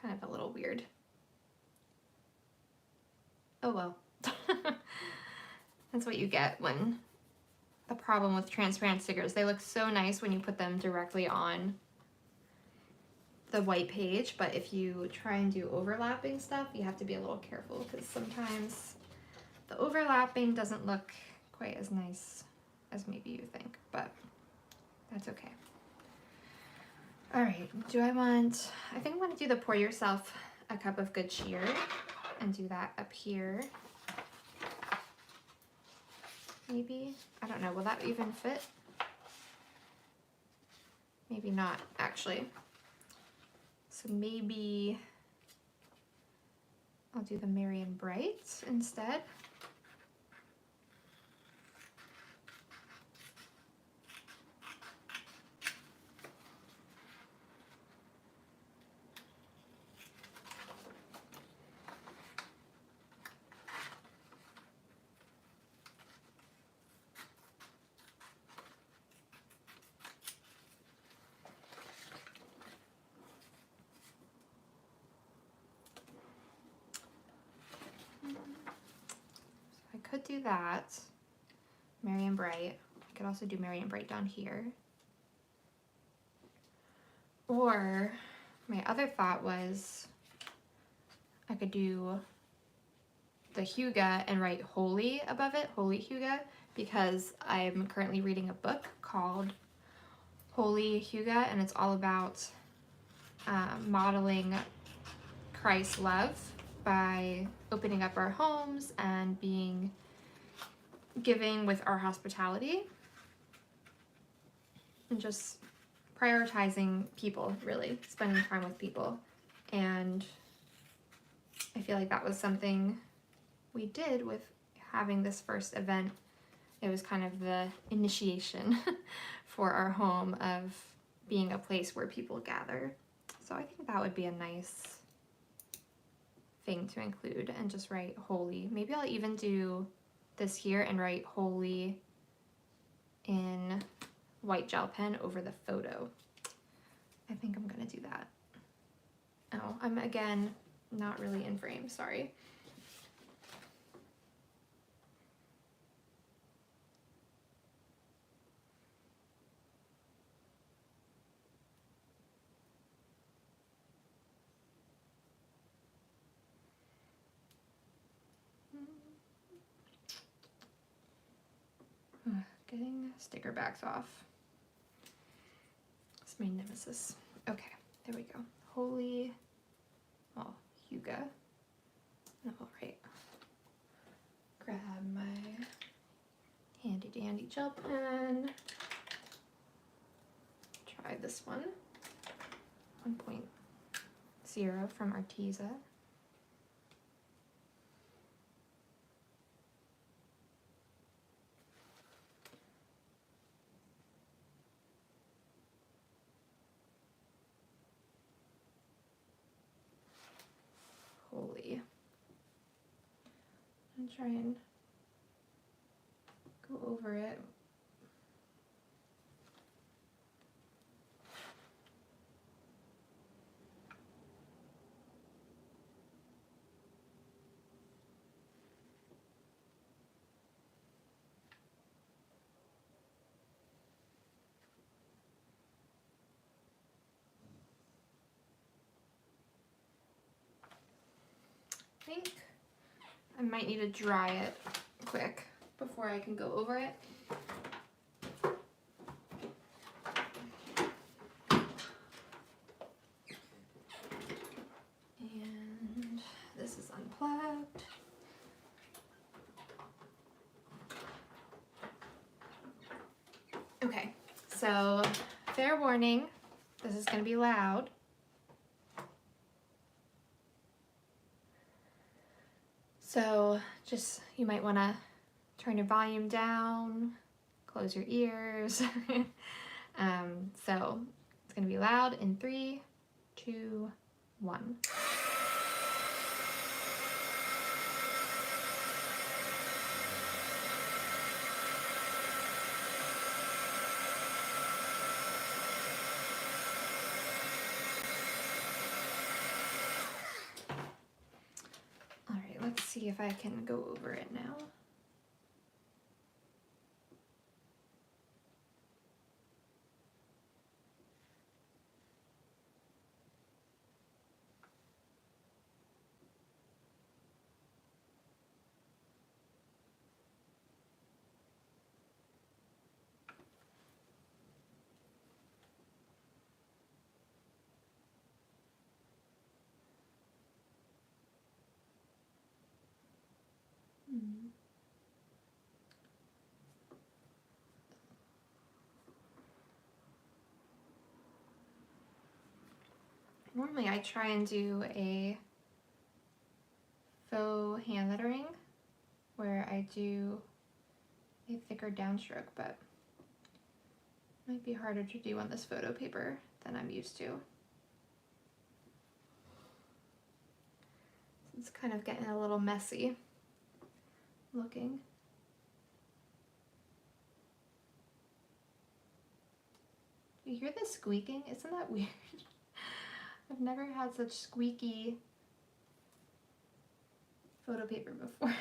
Kind of a little weird. Oh well. That's what you get when the problem with transparent stickers. They look so nice when you put them directly on the white page, but if you try and do overlapping stuff, you have to be a little careful because sometimes the overlapping doesn't look quite as nice as maybe you think, but that's okay. All right, I think I'm gonna do the pour yourself a cup of good cheer and do that up here. Maybe, I don't know, will that even fit? Maybe not, actually. So maybe I'll do the Merry and Bright instead. Could do that, Merry and Bright. I could also do Merry and Bright down here. Or my other thought was I could do the Huga and write Holy above it, Holy Huga, because I'm currently reading a book called Holy Huga, and it's all about modeling Christ's love by opening up our homes and being giving with our hospitality and just prioritizing people, really spending time with people. And I feel like that was something we did with having this first event. It was kind of the initiation for our home of being a place where people gather. So I think that would be a nice thing to include, and just write holy. Maybe I'll even do this here and write holy in white gel pen over the photo. I think I'm gonna do that. Oh, I'm again not really in frame, sorry. Getting sticker backs off. It's my nemesis. Okay, there we go. Holy, well, Huga. All right. Grab my handy dandy gel pen. Try this one. 1.0 from Arteza. Holy. And try and go over it. I think I might need to dry it quick before I can go over it. And this is unplugged. Okay, so fair warning, this is going to be loud. So just, you might want to turn your volume down, close your ears. So it's going to be loud in 3, 2, 1. All right, let's see if I can go over it now. Normally I try and do a faux hand lettering where I do a thicker downstroke, but it might be harder to do on this photo paper than I'm used to. It's kind of getting a little messy looking. You hear the squeaking? Isn't that weird? I've never had such squeaky photo paper before.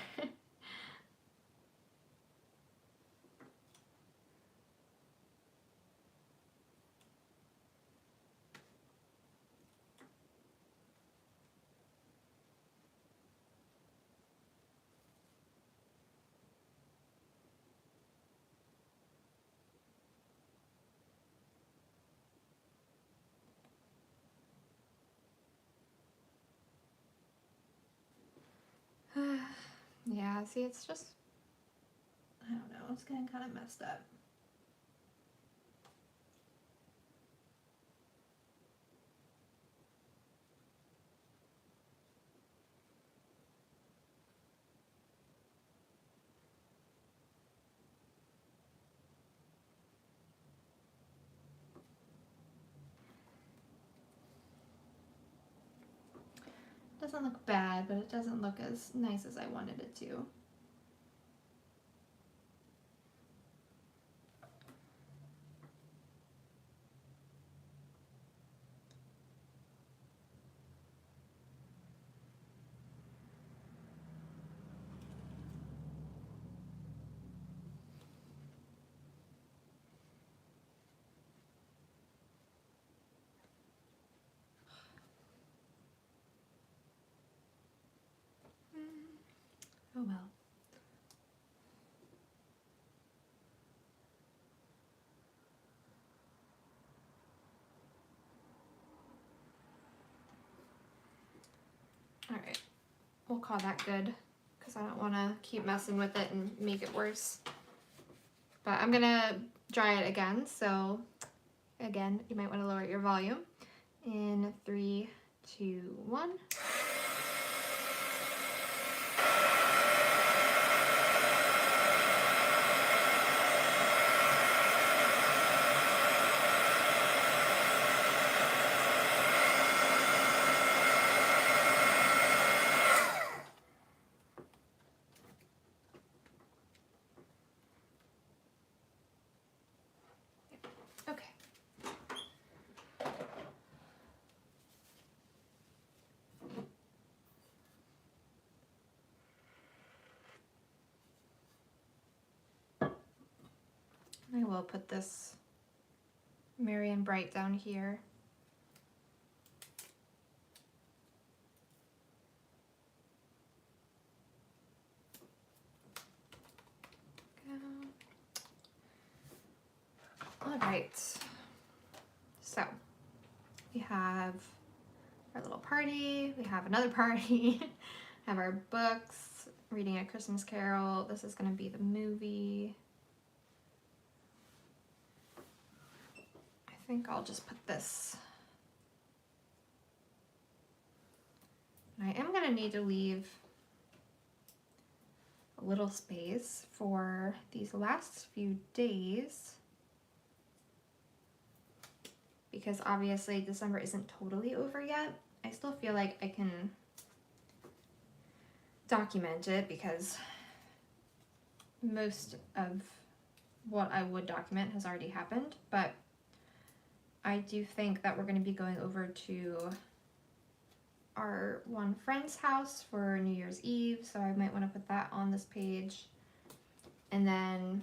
Yeah, see, it's just, I don't know, it's getting kind of messed up. doesn't look bad, but it doesn't look as nice as I wanted it to. Oh well. All right, we'll call that good because I don't want to keep messing with it and make it worse. But I'm gonna dry it again, so again, you might want to lower your volume. In 3, 2, 1. Okay. I will put this Merry and Bright down here. All right, so we have our little party, we have another party, have our books, reading A Christmas Carol. This is going to be the movie. I think I'll just put this. I am going to need to leave a little space for these last few days, because obviously December isn't totally over yet. I still feel like I can document it because most of what I would document has already happened, but I do think that we're going to be going over to our one friend's house for New Year's Eve, so I might want to put that on this page. And then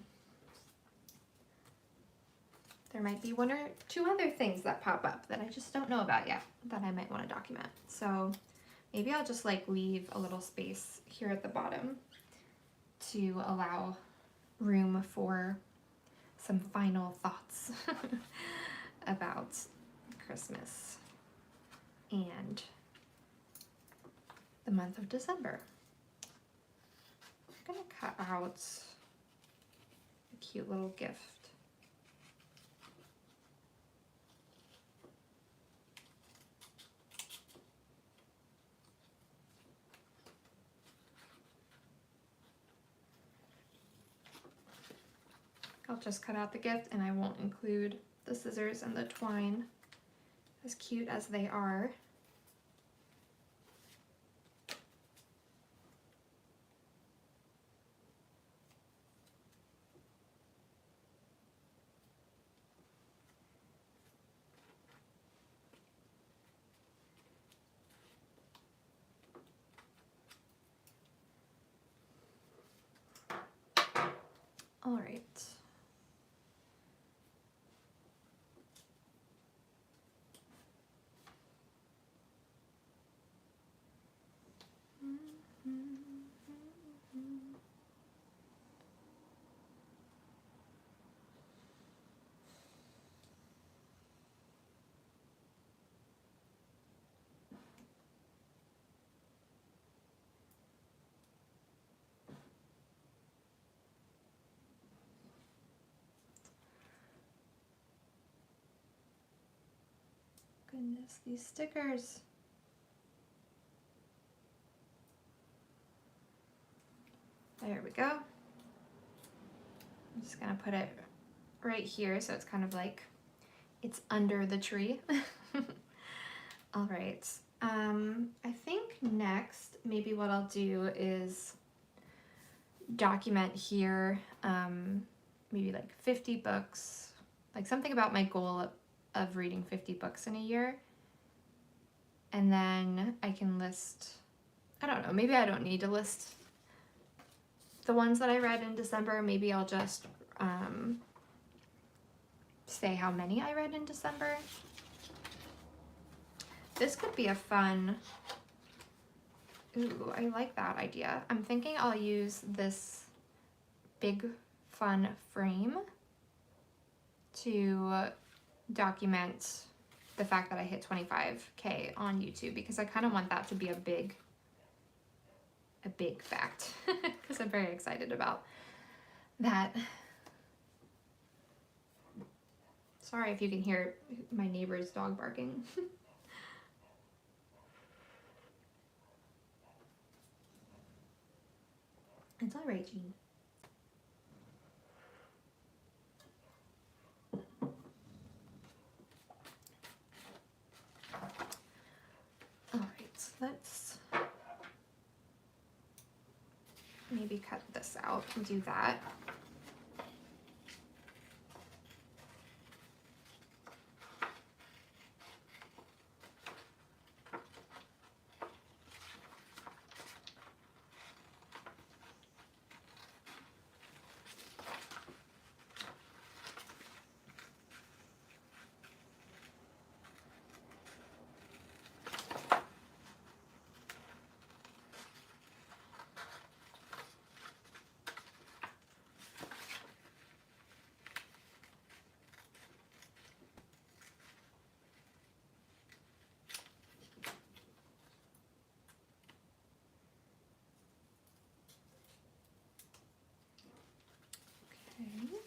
there might be 1 or 2 other things that pop up that I just don't know about yet that I might want to document. So maybe I'll just like leave a little space here at the bottom to allow room for some final thoughts about Christmas and the month of December. I'm gonna cut out a cute little gift. I'll just cut out the gift and I won't include the scissors and the twine, as cute as they are. All right. Goodness, these stickers. There we go. I'm just gonna put it right here so it's kind of like it's under the tree. All right, I think next, maybe what I'll do is document here, maybe like 50 books, like something about my goal of reading 50 books in a year. And then I can list, I don't know, maybe I don't need to list the ones that I read in December. Maybe I'll just say how many I read in December. This could be a fun, ooh, I like that idea. I'm thinking I'll use this big fun frame to document the fact that I hit 25K on YouTube, because I kind of want that to be a big fact because I'm very excited about that. Sorry if you can hear my neighbor's dog barking. It's all right, Jean. All right, let's maybe cut this out and do that. Okay.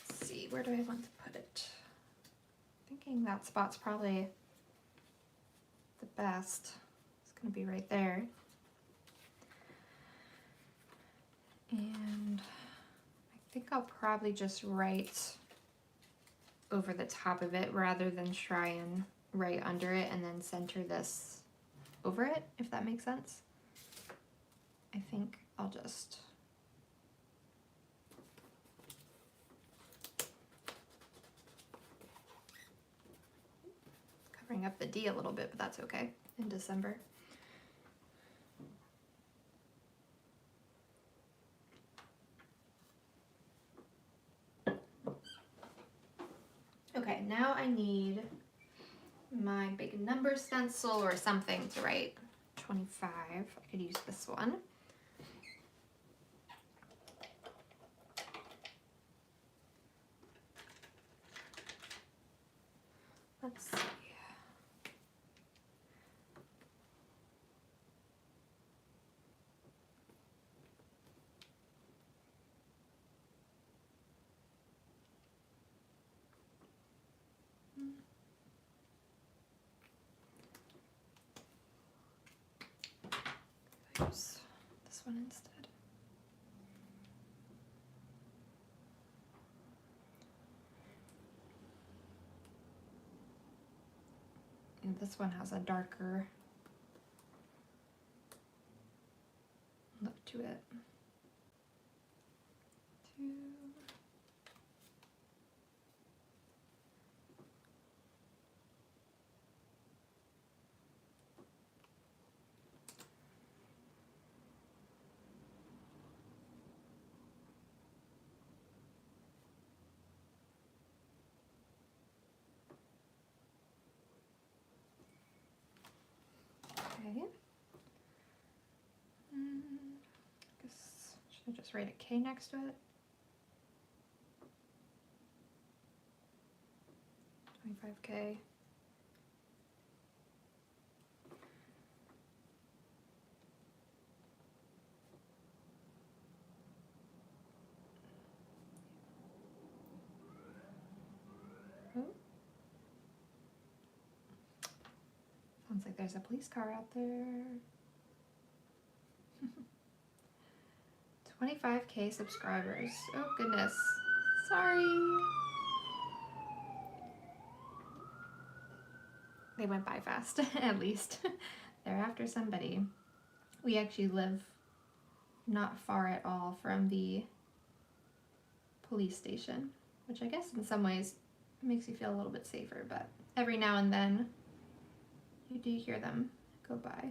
Let's see, where do I want to put it? Thinking that spot's probably the best. It's gonna be right there. And I think I'll probably just write over the top of it rather than try and write under it and then center this over it, if that makes sense. I think I'll just covering up the D a little bit, but that's okay in December. Okay, now I need my big number stencil or something to write 25. I could use this one. Let's see. Use this one instead. And this one has a darker look to it. Two. Okay. Guess, should I just write a K next to it? 25K. Oh. Sounds like there's a police car out there. 25K subscribers. Oh goodness. Sorry. they went by fast, at least. They're after somebody. We actually live not far at all from the police station, which I guess in some ways makes you feel a little bit safer, but every now and then you do hear them go by.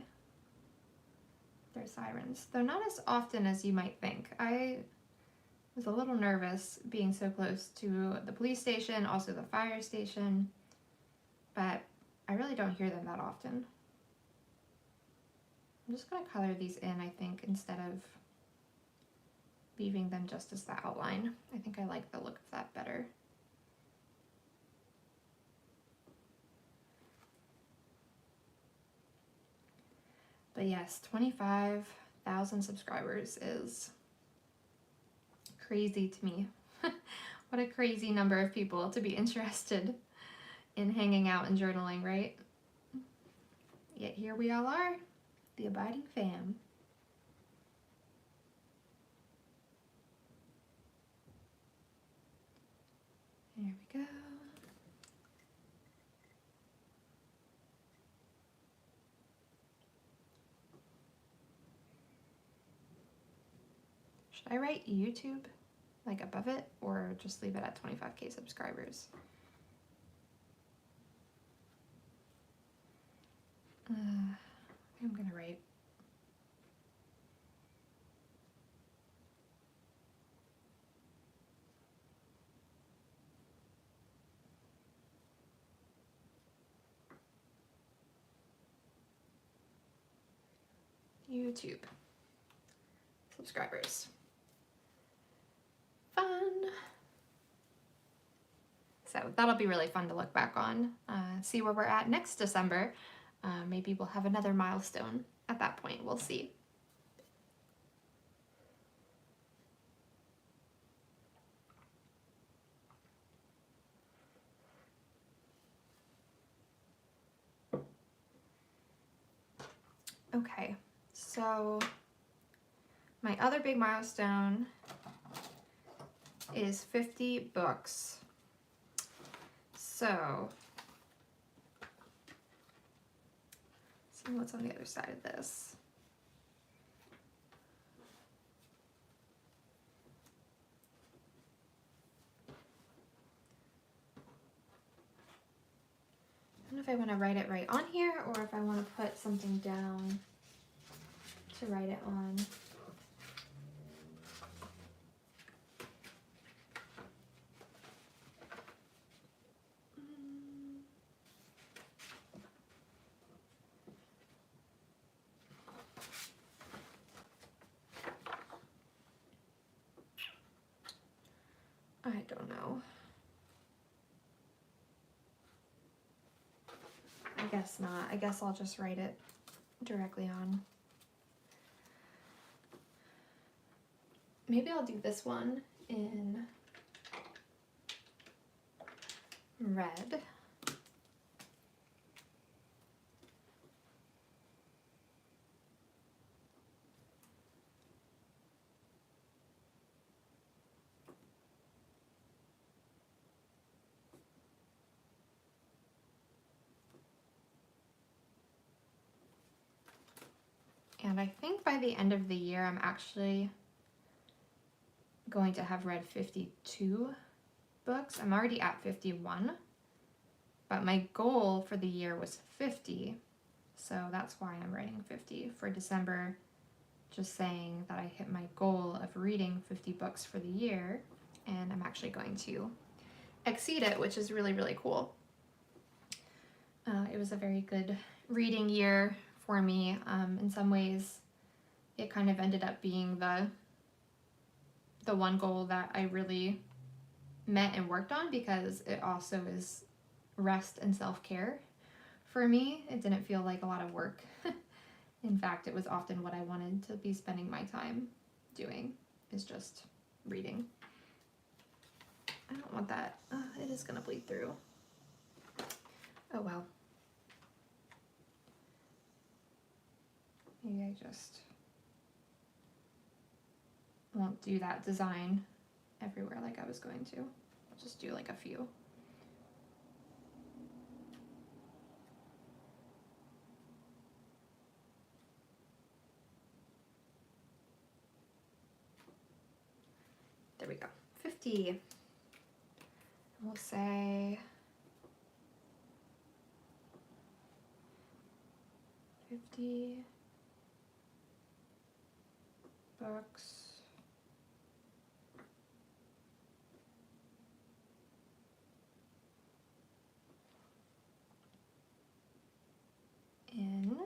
Their sirens, though not as often as you might think. I was a little nervous being so close to the police station, also the fire station, but I really don't hear them that often. I'm just going to color these in, I think, instead of leaving them just as the outline. I think I like the look of that better. But yes, 25,000 subscribers is crazy to me. What a crazy number of people to be interested in hanging out and journaling, right? Yet here we all are, the abiding fam. There we go. Should I write YouTube like above it or just leave it at 25K subscribers? I'm gonna write YouTube subscribers. Fun. So that'll be really fun to look back on, see where we're at next December. Maybe we'll have another milestone at that point, we'll see. Okay, so my other big milestone is 50 books. So, see what's on the other side of this. I don't know if I want to write it right on here or if I want to put something down to write it on. I don't know. I guess not. I guess I'll just write it directly on. Maybe I'll do this one in red. And I think by the end of the year, I'm actually going to have read 52 books. I'm already at 51, but my goal for the year was 50. So that's why I'm writing 50 for December, just saying that I hit my goal of reading 50 books for the year, and I'm actually going to exceed it, which is really, really cool. It was a very good reading year for me. In some ways, it kind of ended up being the one goal that I really met and worked on, because it also is rest and self-care for me. It didn't feel like a lot of work. In fact, it was often what I wanted to be spending my time doing, is just reading. I don't want that. It is gonna bleed through. Oh well. Maybe I just won't do that design everywhere like I was going to. I'll just do like a few. there we go, 50. We'll say 50 books in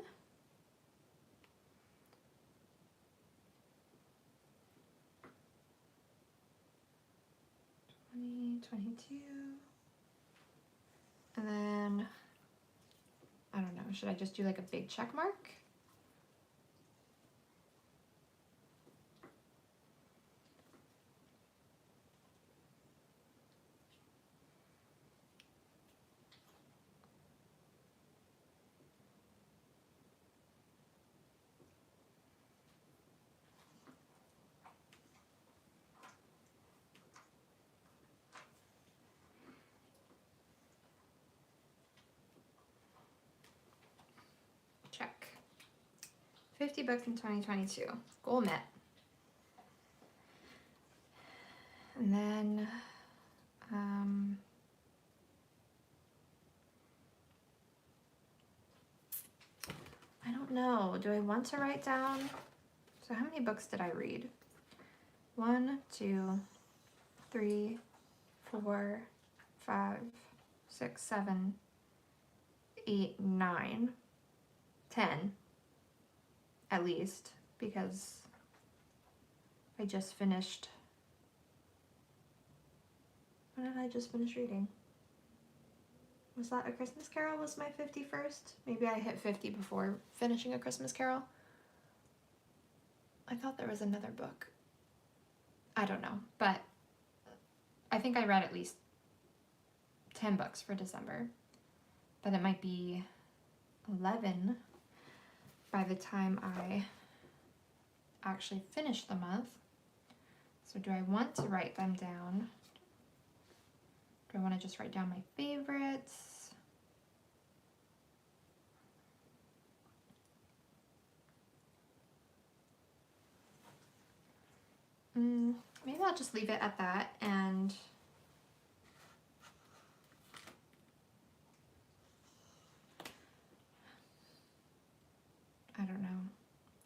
2022. And then, I don't know, should I just do like a big check mark? Check. 50 books in 2022. Goal met. And then, I don't know. Do I want to write down? So how many books did I read? 1, 2, 3, 4, 5, 6, 7, 8, 9, 10 at least, because I just finished. What did I just finish reading? Was that A Christmas Carol was my 51st? Maybe I hit 50 before finishing A Christmas Carol. I thought there was another book. I don't know, but I think I read at least 10 books for December, but it might be 11 by the time I actually finish the month. So do I want to write them down? Do I want to just write down my favorites? Maybe I'll just leave it at that, and I don't know.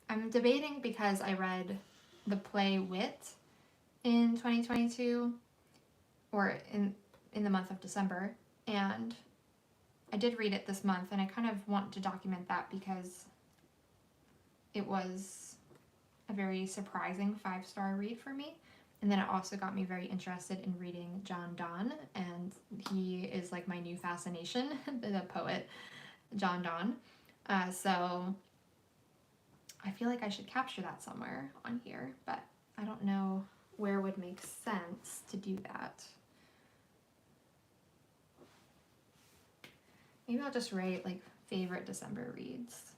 I'm debating because I read the play Wit in 2022, or in the month of December, and I did read it this month, and I kind of want to document that because it was a very surprising 5-star read for me. And then it also got me very interested in reading John Donne, and he is like my new fascination, the poet John Donne. So I feel like I should capture that somewhere on here, but I don't know where would make sense to do that. Maybe I'll just write like favorite December reads.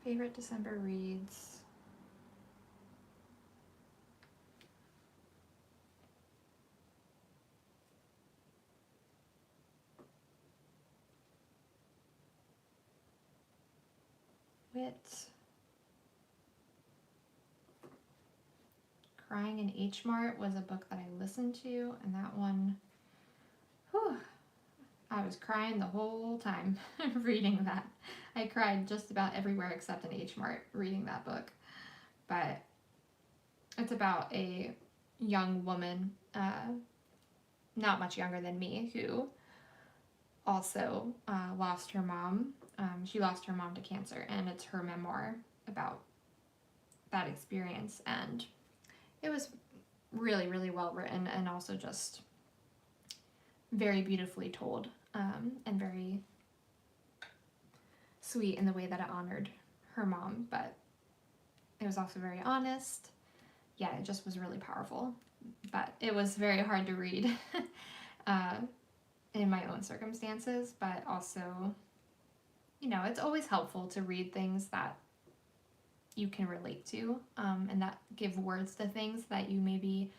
Favorite December reads. Wit. Crying in H Mart was a book that I listened to, and that one, whew, I was crying the whole time reading that. I cried just about everywhere except in H Mart reading that book. But it's about a young woman, not much younger than me, who also lost her mom. She lost her mom to cancer, and it's her memoir about that experience. And it was really, really well written, and also just very beautifully told, and very sweet in the way that it honored her mom, but it was also very honest. Yeah, it just was really powerful, but it was very hard to read in my own circumstances. But also, you know, it's always helpful to read things that you can relate to, and that give words to things that you maybe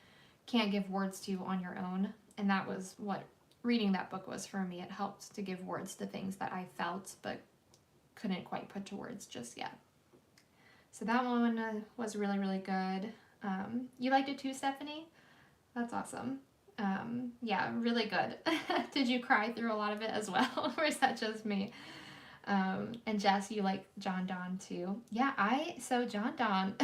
can't give words to on your own. And that was what reading that book was for me. It helped to give words to things that I felt but couldn't quite put to words just yet. So that one was really, really good. You liked it too, Stephanie? That's awesome. Yeah, really good. Did you cry through a lot of it as well? Or is that just me? And Jess, you like John Donne too. Yeah, so John Donne,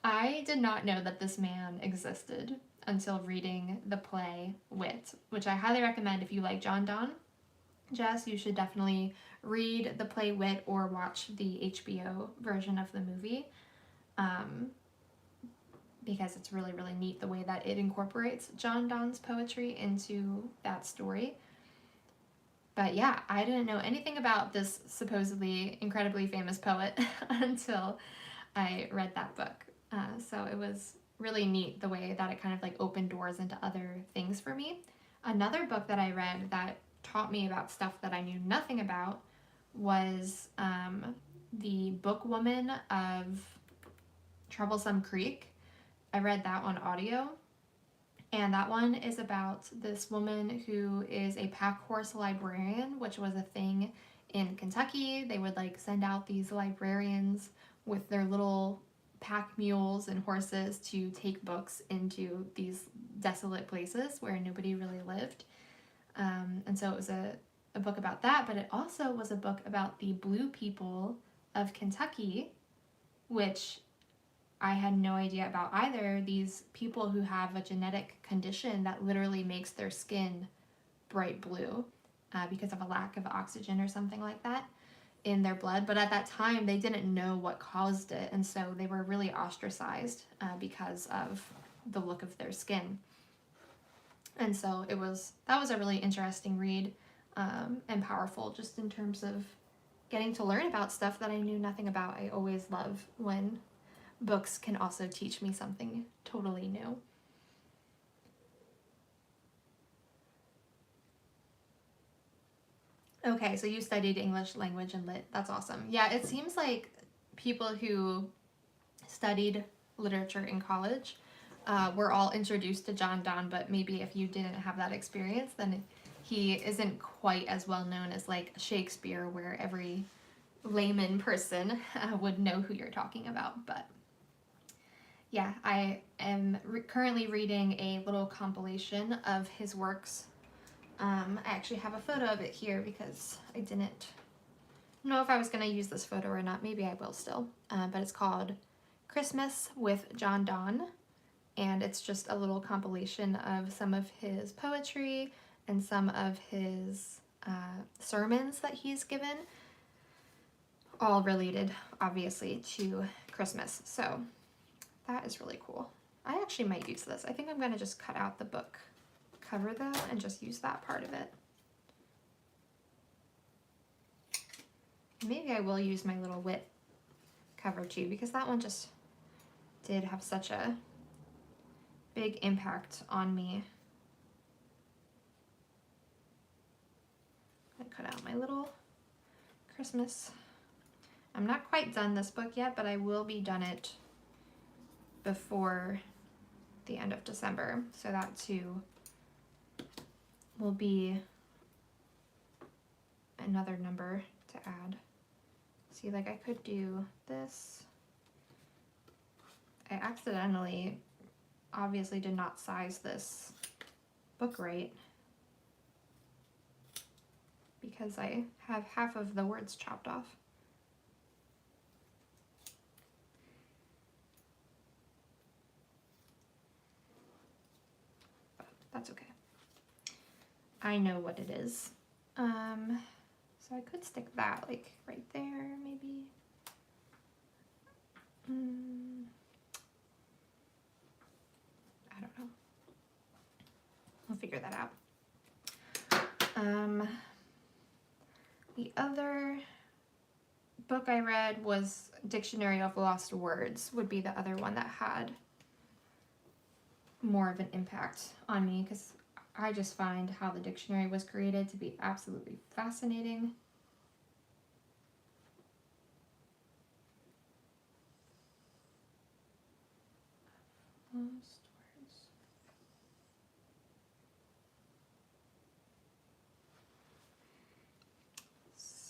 I did not know that this man existed until reading the play Wit, which I highly recommend if you like John Donne. Jess, you should definitely read the play Wit or watch the HBO version of the movie, because it's really, really neat the way that it incorporates John Donne's poetry into that story. But yeah, I didn't know anything about this supposedly incredibly famous poet until I read that book. So it was really neat the way that it kind of like opened doors into other things for me. Another book that I read that taught me about stuff that I knew nothing about was The Bookwoman of Troublesome Creek. I read that on audio, and that one is about this woman who is a pack horse librarian, which was a thing in Kentucky. They would like send out these librarians with their little pack mules and horses to take books into these desolate places where nobody really lived. And so it was a book about that, but it also was a book about the Blue people of Kentucky, which I had no idea about either. These people who have a genetic condition that literally makes their skin bright blue because of a lack of oxygen or something like that in their blood. But at that time, they didn't know what caused it, and so they were really ostracized because of the look of their skin. And so that was a really interesting read and powerful just in terms of getting to learn about stuff that I knew nothing about. I always love when books can also teach me something totally new. Okay, so you studied English language and lit. That's awesome. Yeah, it seems like people who studied literature in college were all introduced to John Donne, but maybe if you didn't have that experience, then he isn't quite as well known as like Shakespeare, where every layman person would know who you're talking about. But yeah, I am currently reading a little compilation of his works. I actually have a photo of it here because I didn't know if I was going to use this photo or not. Maybe I will still. But it's called Christmas with John Donne, and it's just a little compilation of some of his poetry and some of his sermons that he's given, all related, obviously, to Christmas. So that is really cool. I actually might use this. I think I'm going to just cut out the book cover though and just use that part of it. Maybe I will use my little Wit cover too, because that one just did have such a big impact on me. I cut out my little Christmas. I'm not quite done this book yet, but I will be done it before the end of December, so that too will be another number to add. See, like I could do this. I accidentally, obviously did not size this book right because I have half of the words chopped off. That's okay. I know what it is. So I could stick that like right there, maybe. I don't know. We'll figure that out. The other book I read was Dictionary of Lost Words, would be the other one that had more of an impact on me, because I just find how the dictionary was created to be absolutely fascinating. Lost words.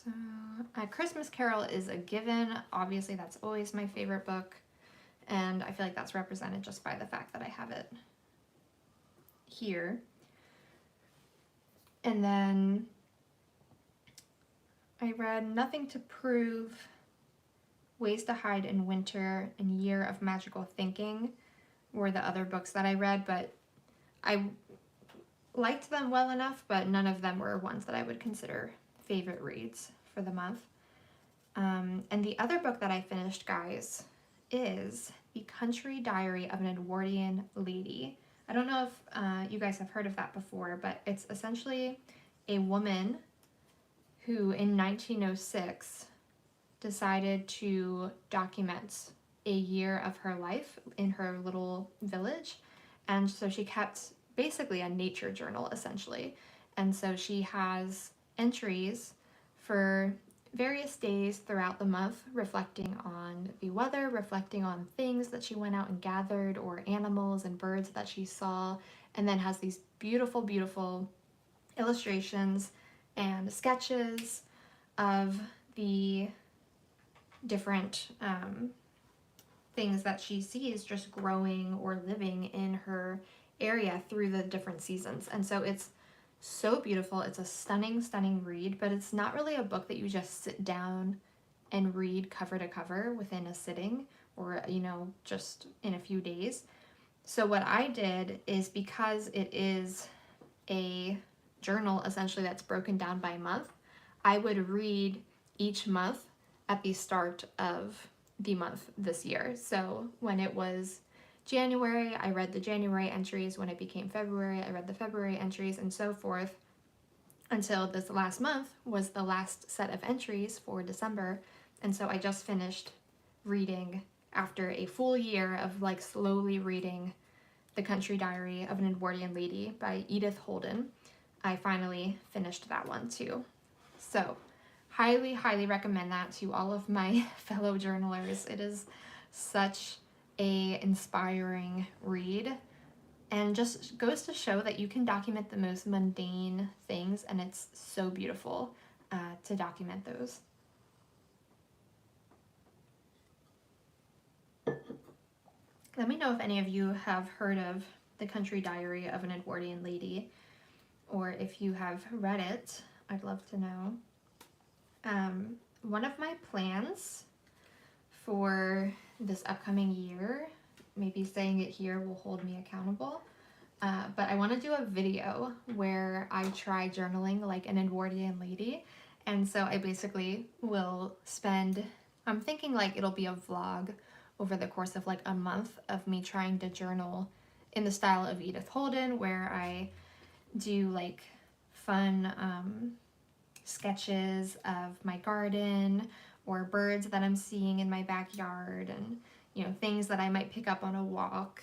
So, A Christmas Carol is a given. Obviously, that's always my favorite book. And I feel like that's represented just by the fact that I have it here. And then I read Nothing to Prove, Ways to Hide in Winter, and Year of Magical Thinking were the other books that I read, but I liked them well enough, but none of them were ones that I would consider favorite reads for the month. And the other book that I finished, guys, is The Country Diary of an Edwardian Lady. I don't know if you guys have heard of that before, but it's essentially a woman who in 1906 decided to document a year of her life in her little village. And so she kept basically a nature journal, essentially. And so she has entries for various days throughout the month, reflecting on the weather, reflecting on things that she went out and gathered, or animals and birds that she saw, and then has these beautiful, beautiful illustrations and sketches of the different things that she sees just growing or living in her area through the different seasons. And so it's so beautiful. It's a stunning, stunning read, but it's not really a book that you just sit down and read cover to cover within a sitting or, you know, just in a few days. So what I did is, because it is a journal essentially that's broken down by month, I would read each month at the start of the month this year. So when it was January, I read the January entries. When it became February, I read the February entries, and so forth, until this last month was the last set of entries for December. And so I just finished reading, after a full year of like slowly reading, The Country Diary of an Edwardian Lady by Edith Holden. I finally finished that one too. So highly, highly recommend that to all of my fellow journalers. It is such a inspiring read, and just goes to show that you can document the most mundane things, and it's so beautiful to document those. Let me know if any of you have heard of The Country Diary of an Edwardian Lady, or if you have read it. I'd love to know. One of my plans for this upcoming year, maybe saying it here will hold me accountable, but I want to do a video where I try journaling like an Edwardian lady. And so I basically will spend, I'm thinking like it'll be a vlog over the course of like a month of me trying to journal in the style of Edith Holden, where I do like fun sketches of my garden or birds that I'm seeing in my backyard, and you know, things that I might pick up on a walk.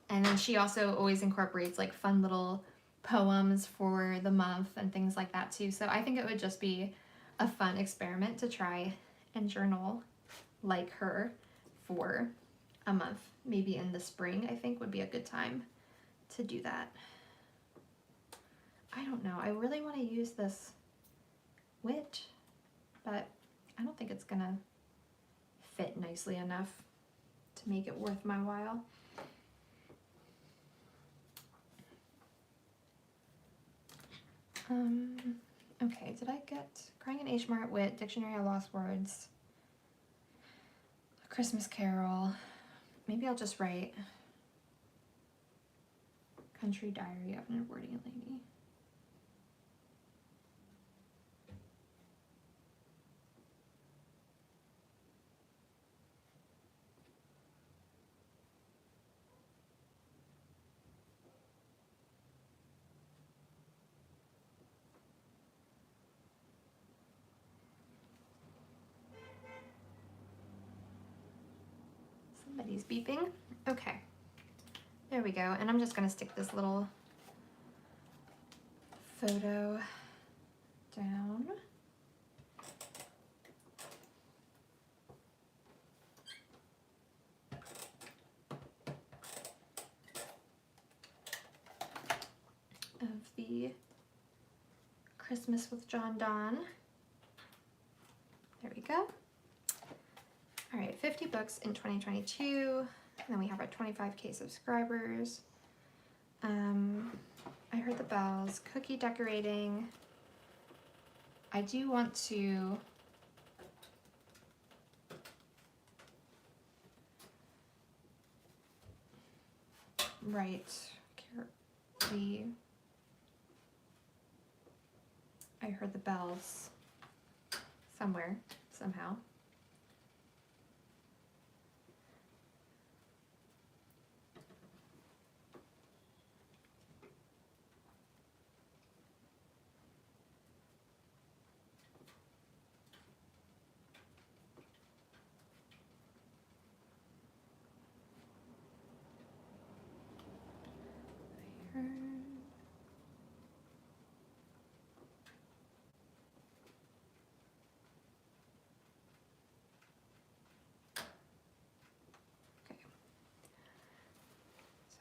And then she also always incorporates like fun little poems for the month and things like that too. So I think it would just be a fun experiment to try and journal like her for a month. Maybe in the spring, I think would be a good time to do that. I don't know. I really want to use this wit, but I don't think it's gonna fit nicely enough to make it worth my while. Okay, did I get Crying in H. Mart Wit, Dictionary of Lost Words, A Christmas Carol? Maybe I'll just write Country Diary of an Edwardian Lady. Somebody's beeping. Okay, there we go. And I'm just gonna stick this little photo down. Of the Christmas with John Donne There we go. All right, 50 books in 2022. And then we have our 25K subscribers. I heard the bells, cookie decorating. I do want to write I heard the bells somewhere, somehow.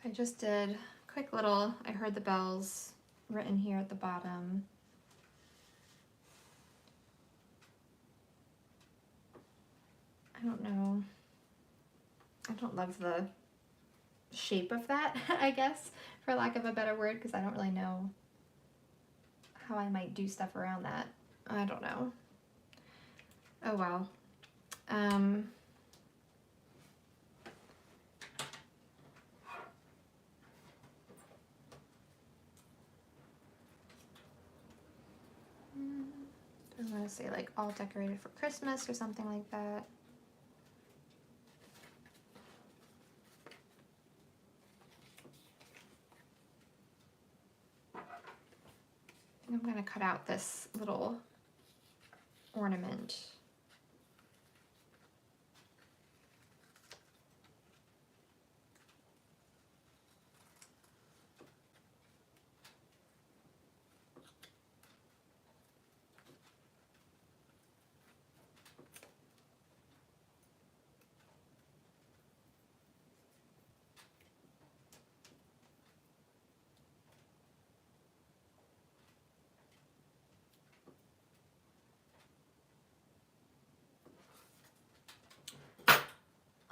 I just did a quick little, I heard the bells written here at the bottom. I don't know. I don't love the shape of that, I guess, for lack of a better word, because I don't really know how I might do stuff around that. I don't know. Oh well. I'm gonna say like all decorated for Christmas or something like that. I'm gonna cut out this little ornament.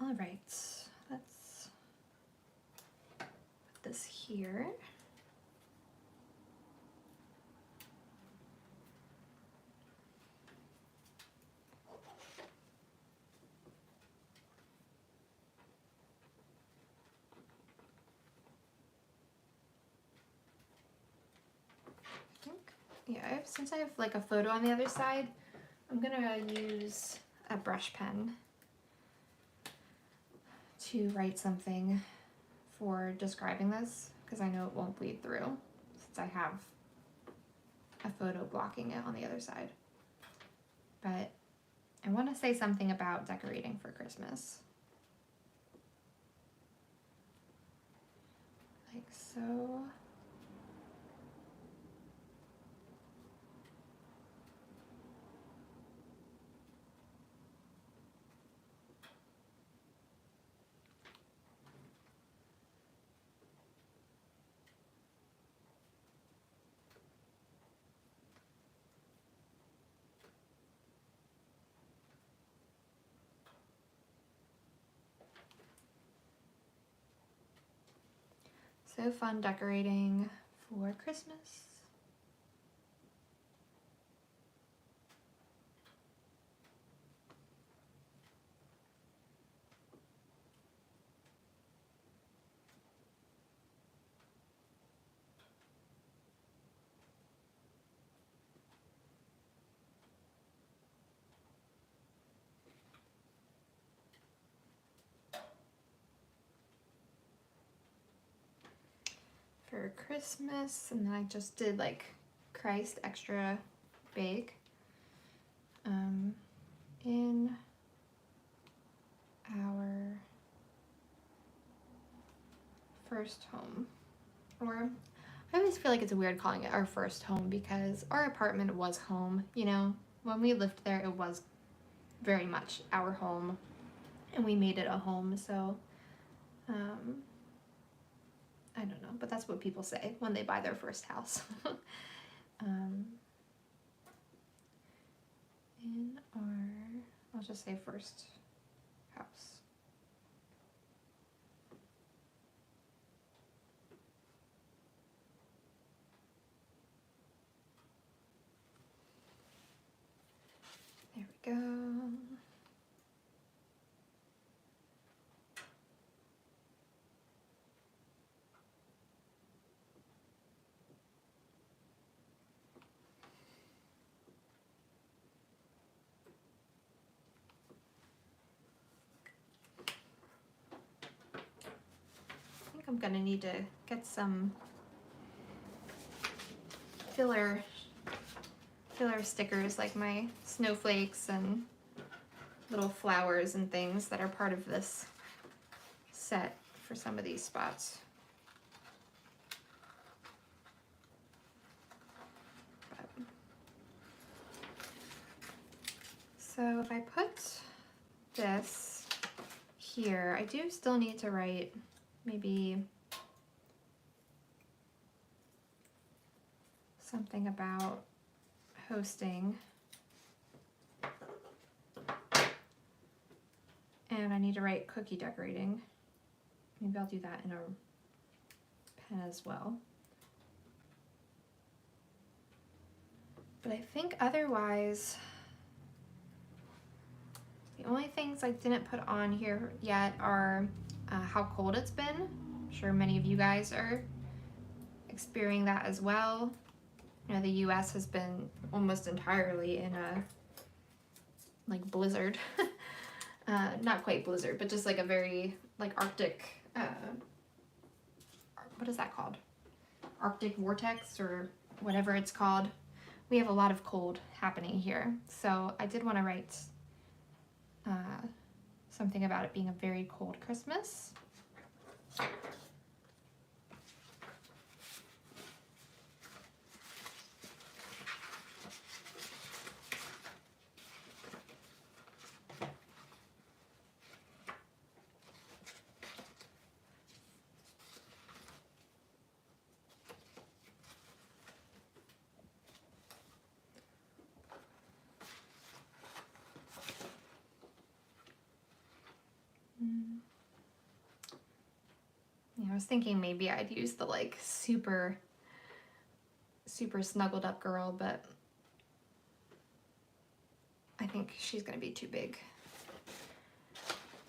All right, let's put this here. Yeah, since I have like a photo on the other side, I'm gonna use a brush pen to write something for describing this, because I know it won't bleed through since I have a photo blocking it on the other side. But I want to say something about decorating for Christmas. Like so. So fun decorating for Christmas. For Christmas, and then I just did like Christ extra big in our first home. Or I always feel like it's weird calling it our first home because our apartment was home, you know. When we lived there, it was very much our home and we made it a home, so I don't know, but that's what people say when they buy their first house. In our I'll just say first house. There we go. I'm gonna need to get some filler stickers, like my snowflakes and little flowers and things that are part of this set for some of these spots. So if I put this here, I do still need to write maybe something about hosting. And I need to write cookie decorating. Maybe I'll do that in a pen as well. But I think otherwise, the only things I didn't put on here yet are how cold it's been. I'm sure many of you guys are experiencing that as well. You know, the US has been almost entirely in a like blizzard. Not quite blizzard, but just like a very like Arctic, what is that called? Arctic vortex or whatever it's called. We have a lot of cold happening here. So I did want to write something about it being a very cold Christmas. I was thinking maybe I'd use the like super snuggled up girl, but I think she's gonna be too big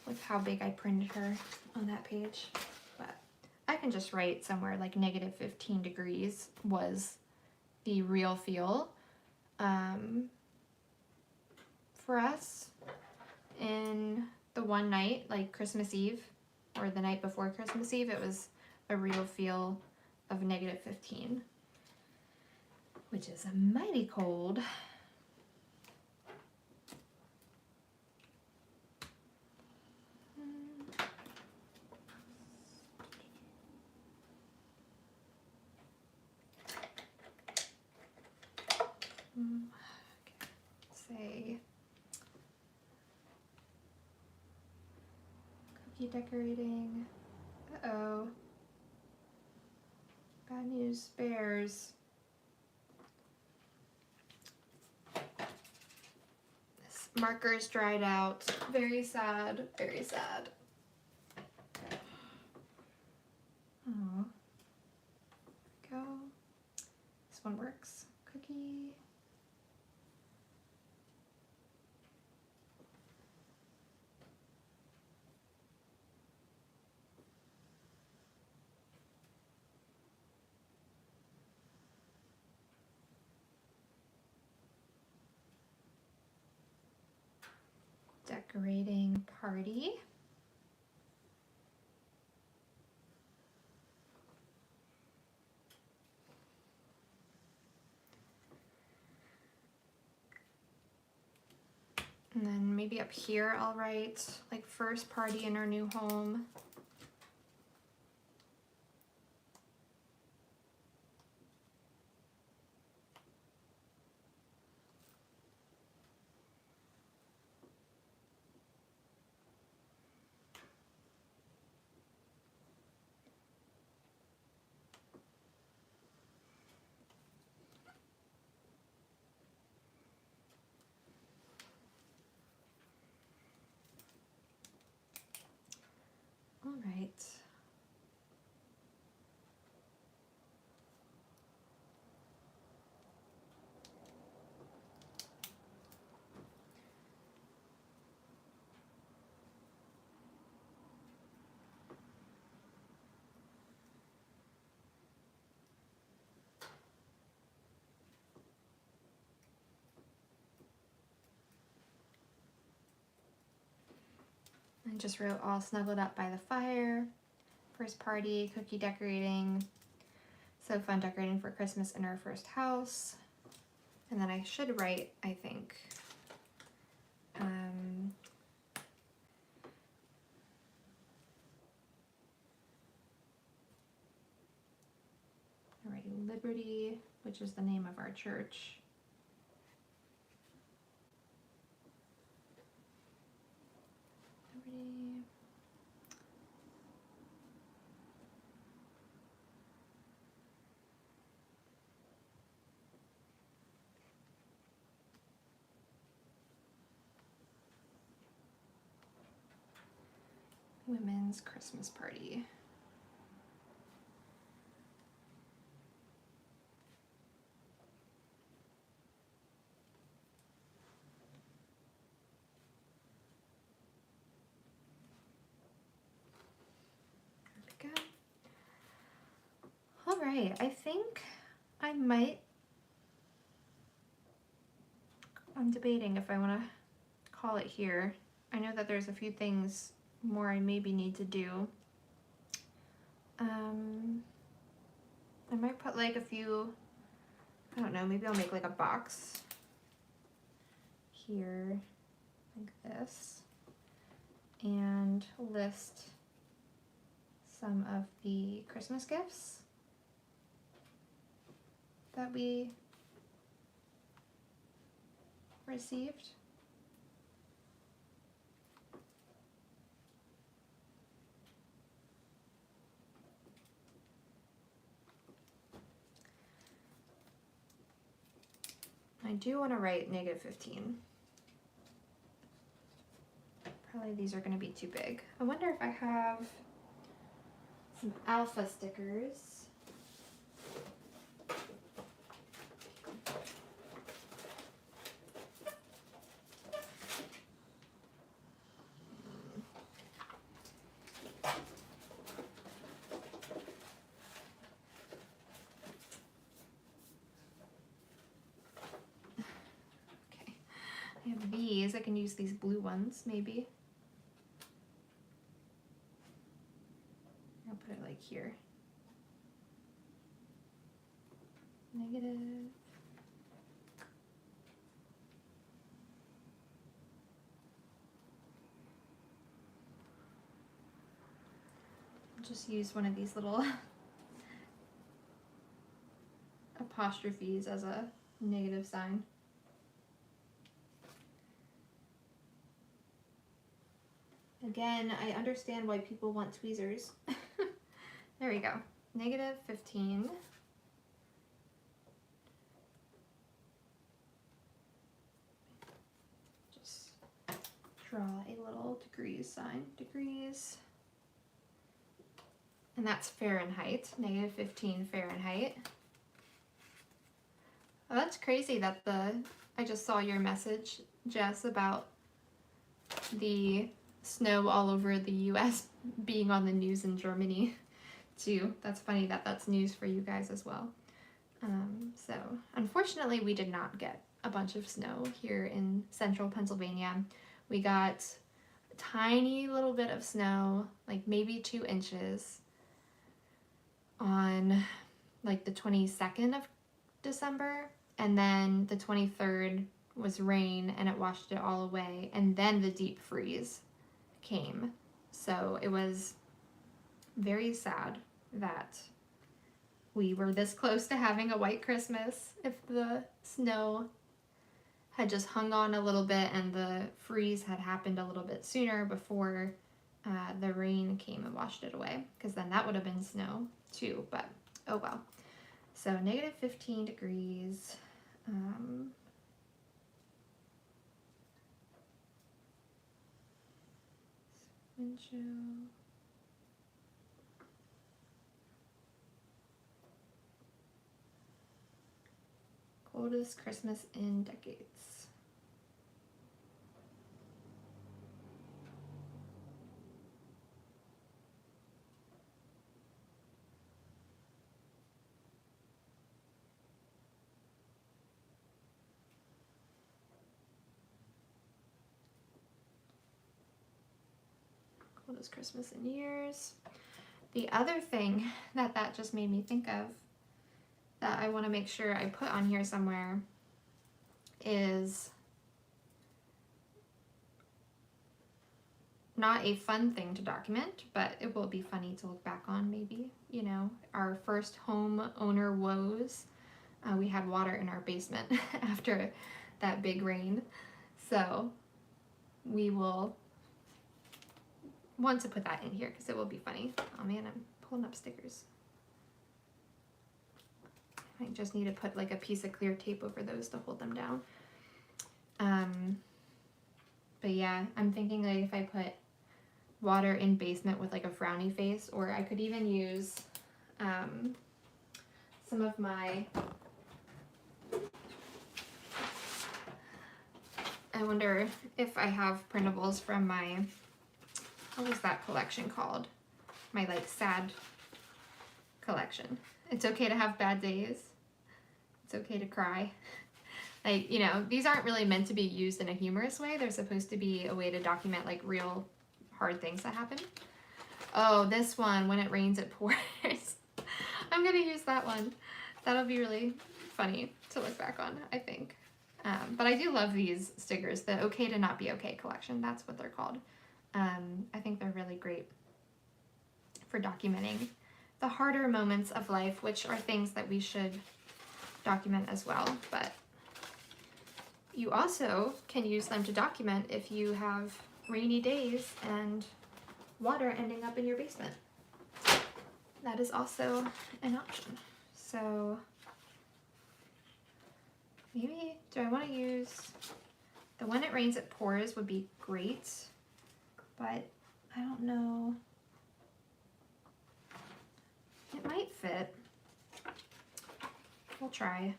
with how big I printed her on that page. But I can just write somewhere like -15 degrees was the real feel for us in the one night, like Christmas Eve or the night before Christmas Eve. It was a real feel of -15, which is mighty cold. Say cookie decorating. Uh-oh. Bad news bears. This marker's dried out. Very sad, very sad. Oh. Go. This one works. Cookie. Decorating party. And then maybe up here I'll write like first party in our new home. And just wrote all snuggled up by the fire. First party, cookie decorating. So fun decorating for Christmas in our first house. And then I should write, I think, I'm writing Liberty, which is the name of our church. Liberty. Women's Christmas party. There we go. All right, I think I might, I'm debating if I want to call it here. I know that there's a few things more I maybe need to do. I might put like a few, I don't know, maybe I'll make like a box here like this and list some of the Christmas gifts that we received. I do want to write -15. Probably these are going to be too big. I wonder if I have some alpha stickers. Okay, I have these. I can use these blue ones maybe. I'll put it like here. Negative. I'll just use one of these little apostrophes as a negative sign. Again, I understand why people want tweezers. There we go. -15. Just draw a little degrees sign. Degrees. And that's Fahrenheit. -15 Fahrenheit. Oh, that's crazy that I just saw your message, Jess, about the snow all over the US being on the news in Germany too. That's funny that that's news for you guys as well. So unfortunately we did not get a bunch of snow here in central Pennsylvania. We got a tiny little bit of snow, like maybe 2 inches on like the 22nd of December, and then the 23rd was rain and it washed it all away, and then the deep freeze came. So it was very sad that we were this close to having a white Christmas. If the snow had just hung on a little bit and the freeze had happened a little bit sooner before the rain came and washed it away, because then that would have been snow too, but oh well. So -15 degrees. Wind chill. Coldest Christmas in decades. What is Christmas in years? The other thing that just made me think of that I want to make sure I put on here somewhere is not a fun thing to document, but it will be funny to look back on maybe, you know, our first homeowner woes. We had water in our basement after that big rain. So we will want to put that in here because it will be funny. Oh man, I'm pulling up stickers. I just need to put like a piece of clear tape over those to hold them down. But yeah, I'm thinking like if I put water in basement with like a frowny face, or I could even use some of my, I wonder if I have printables from my, what was that collection called? My like sad collection. It's okay to have bad days. It's okay to cry. Like, you know, these aren't really meant to be used in a humorous way. They're supposed to be a way to document like real hard things that happen. Oh, this one, when it rains, it pours. I'm gonna use that one. That'll be really funny to look back on, I think. But I do love these stickers, the Okay to Not Be Okay collection. That's what they're called. I think they're really great for documenting the harder moments of life, which are things that we should document as well. But you also can use them to document if you have rainy days and water ending up in your basement. That is also an option. So maybe, do I want to use the When It Rains It Pours would be great, but I don't know. It might fit. We'll try.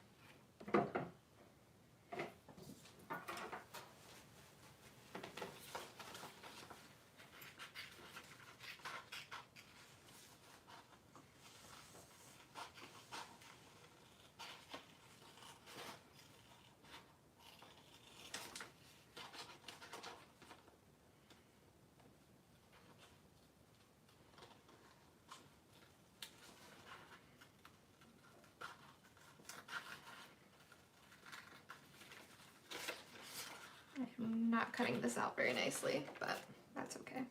I'm not cutting this out very nicely, but that's okay.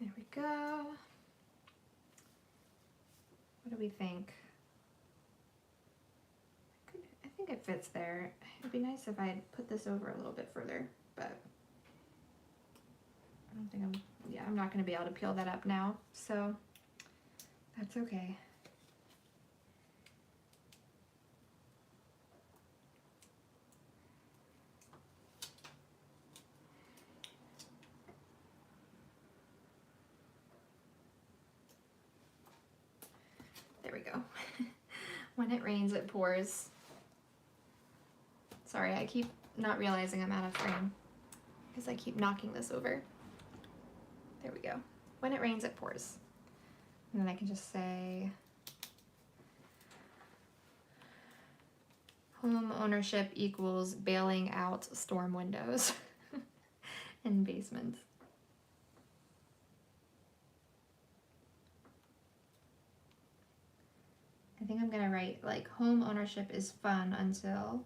There we go. What do we think? I think it fits there. It'd be nice if I had put this over a little bit further, but I don't think I'm not going to be able to peel that up now, so that's okay. There we go. When it rains, it pours. Sorry, I keep not realizing I'm out of frame because I keep knocking this over. There we go. When it rains, it pours. And then I can just say, home ownership equals bailing out storm windows and basements. I think I'm gonna write like home ownership is fun until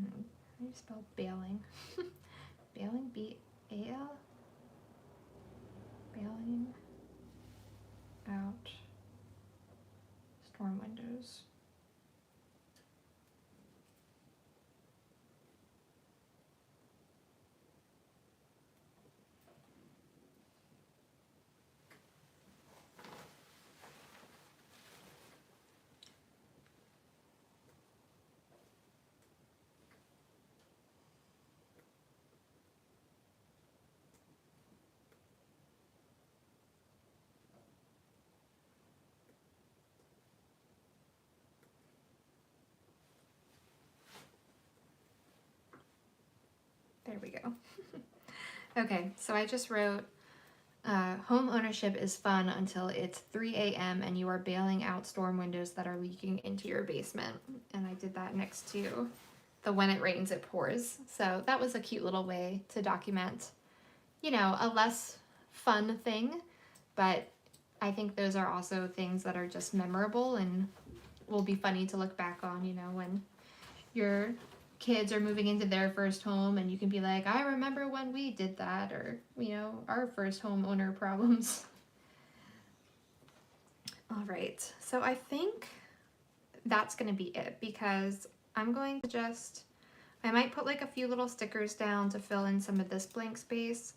How do you spell bailing? Bailing, B-A-L? Bailing out storm windows. There we go. Okay, so I just wrote, home ownership is fun until it's 3 a.m. and you are bailing out storm windows that are leaking into your basement. And I did that next to the when it rains, it pours. So that was a cute little way to document, you know, a less fun thing, but I think those are also things that are just memorable and will be funny to look back on, you know, when your kids are moving into their first home and you can be like, I remember when we did that, or, you know, our first homeowner problems. All right, so I think that's going to be it, because I'm going to just, I might put like a few little stickers down to fill in some of this blank space.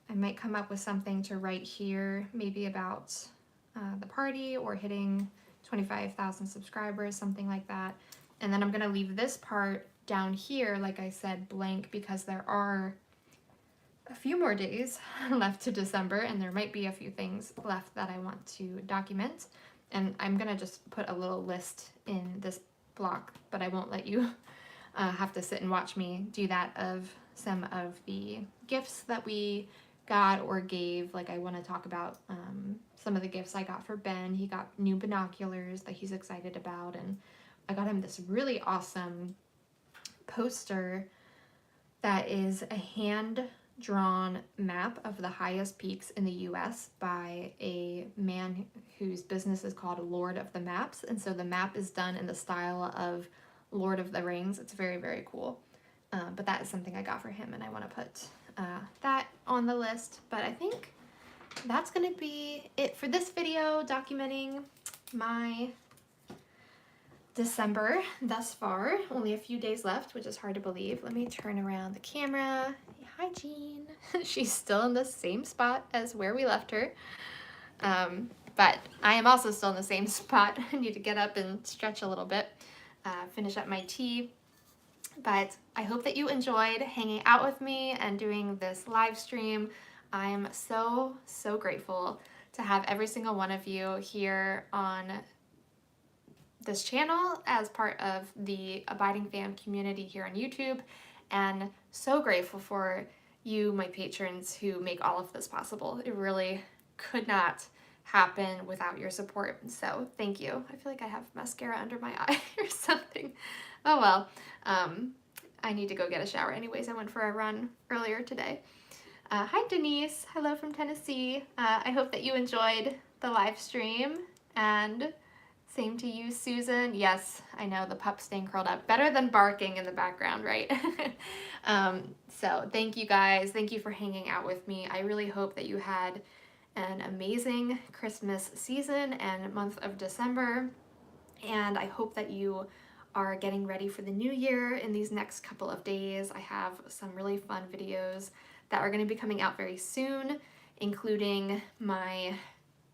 I might come up with something to write here, maybe about the party or hitting 25,000 subscribers, something like that. And then I'm going to leave this part down here, like I said, blank, because there are a few more days left to December, and there might be a few things left that I want to document. And I'm going to just put a little list in this block, but I won't let you have to sit and watch me do that, of some of the gifts that we got or gave. Like, I want to talk about some of the gifts I got for Ben. He got new binoculars that he's excited about, and I got him this really awesome poster that is a hand-drawn map of the highest peaks in the US by a man whose business is called Lord of the Maps. And so the map is done in the style of Lord of the Rings. It's very, very cool. But that is something I got for him, and I want to put that on the list. But I think that's going to be it for this video, documenting my December thus far. Only a few days left, which is hard to believe. Let me turn around the camera. Hi, Jean. She's still in the same spot as where we left her. But I am also still in the same spot. I need to get up and stretch a little bit, finish up my tea. But I hope that you enjoyed hanging out with me and doing this live stream. I'm so, so grateful to have every single one of you here on this channel as part of the Abiding Fam community here on YouTube, and so grateful for you, my patrons, who make all of this possible. It really could not happen without your support, so thank you. I feel like I have mascara under my eye or something. Oh well, I need to go get a shower anyways. I went for a run earlier today. Hi Denise, hello from Tennessee. I hope that you enjoyed the live stream, and same to you, Susan. Yes, I know, the pup staying curled up. Better than barking in the background, right? So thank you guys. Thank you for hanging out with me. I really hope that you had an amazing Christmas season and month of December. And I hope that you are getting ready for the new year in these next couple of days. I have some really fun videos that are going to be coming out very soon, including my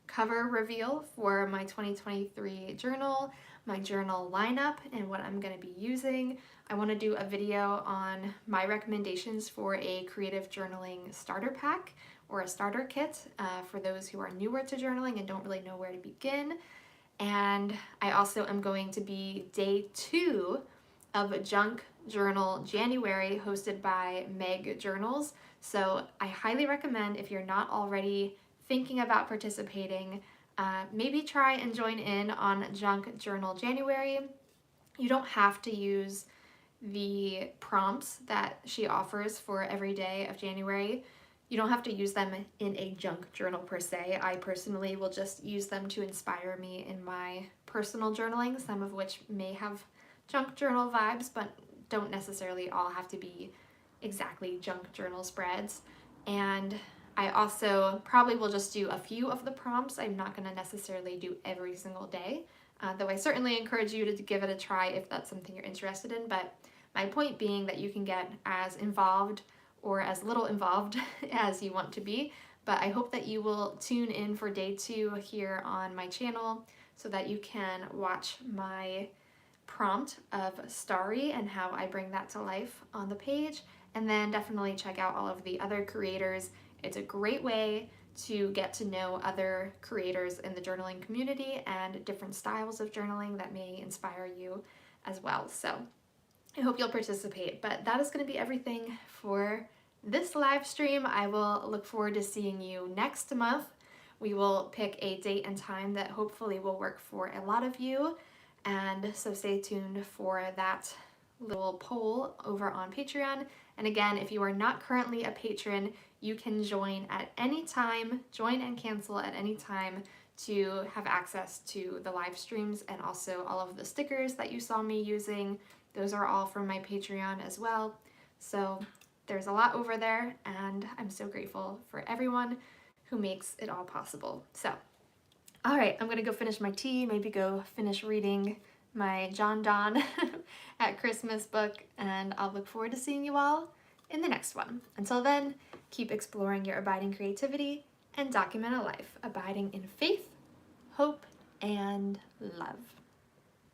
cover reveal for my 2023 journal, my journal lineup, and what I'm going to be using. I want to do a video on my recommendations for a creative journaling starter pack or a starter kit for those who are newer to journaling and don't really know where to begin. And I also am going to be day 2 of Junk Journal January, hosted by Meg Journals. So I highly recommend, if you're not already thinking about participating, maybe try and join in on Junk Journal January. You don't have to use the prompts that she offers for every day of January. You don't have to use them in a junk journal per se. I personally will just use them to inspire me in my personal journaling, some of which may have junk journal vibes, but don't necessarily all have to be exactly junk journal spreads. And I also probably will just do a few of the prompts. I'm not going to necessarily do every single day, though I certainly encourage you to give it a try if that's something you're interested in. But my point being that you can get as involved or as little involved as you want to be. But I hope that you will tune in for day 2 here on my channel so that you can watch my prompt of Starry and how I bring that to life on the page. And then definitely check out all of the other creators. It's a great way to get to know other creators in the journaling community and different styles of journaling that may inspire you as well. So I hope you'll participate. But that is going to be everything for this live stream. I will look forward to seeing you next month. We will pick a date and time that hopefully will work for a lot of you. And so stay tuned for that little poll over on Patreon. And again, if you are not currently a patron, you can join at any time, join and cancel at any time to have access to the live streams and also all of the stickers that you saw me using. Those are all from my Patreon as well. So there's a lot over there, and I'm so grateful for everyone who makes it all possible. So, all right, I'm gonna go finish my tea, maybe go finish reading my John Donne at Christmas book, and I'll look forward to seeing you all in the next one. Until then, keep exploring your abiding creativity and document a life abiding in faith, hope, and love.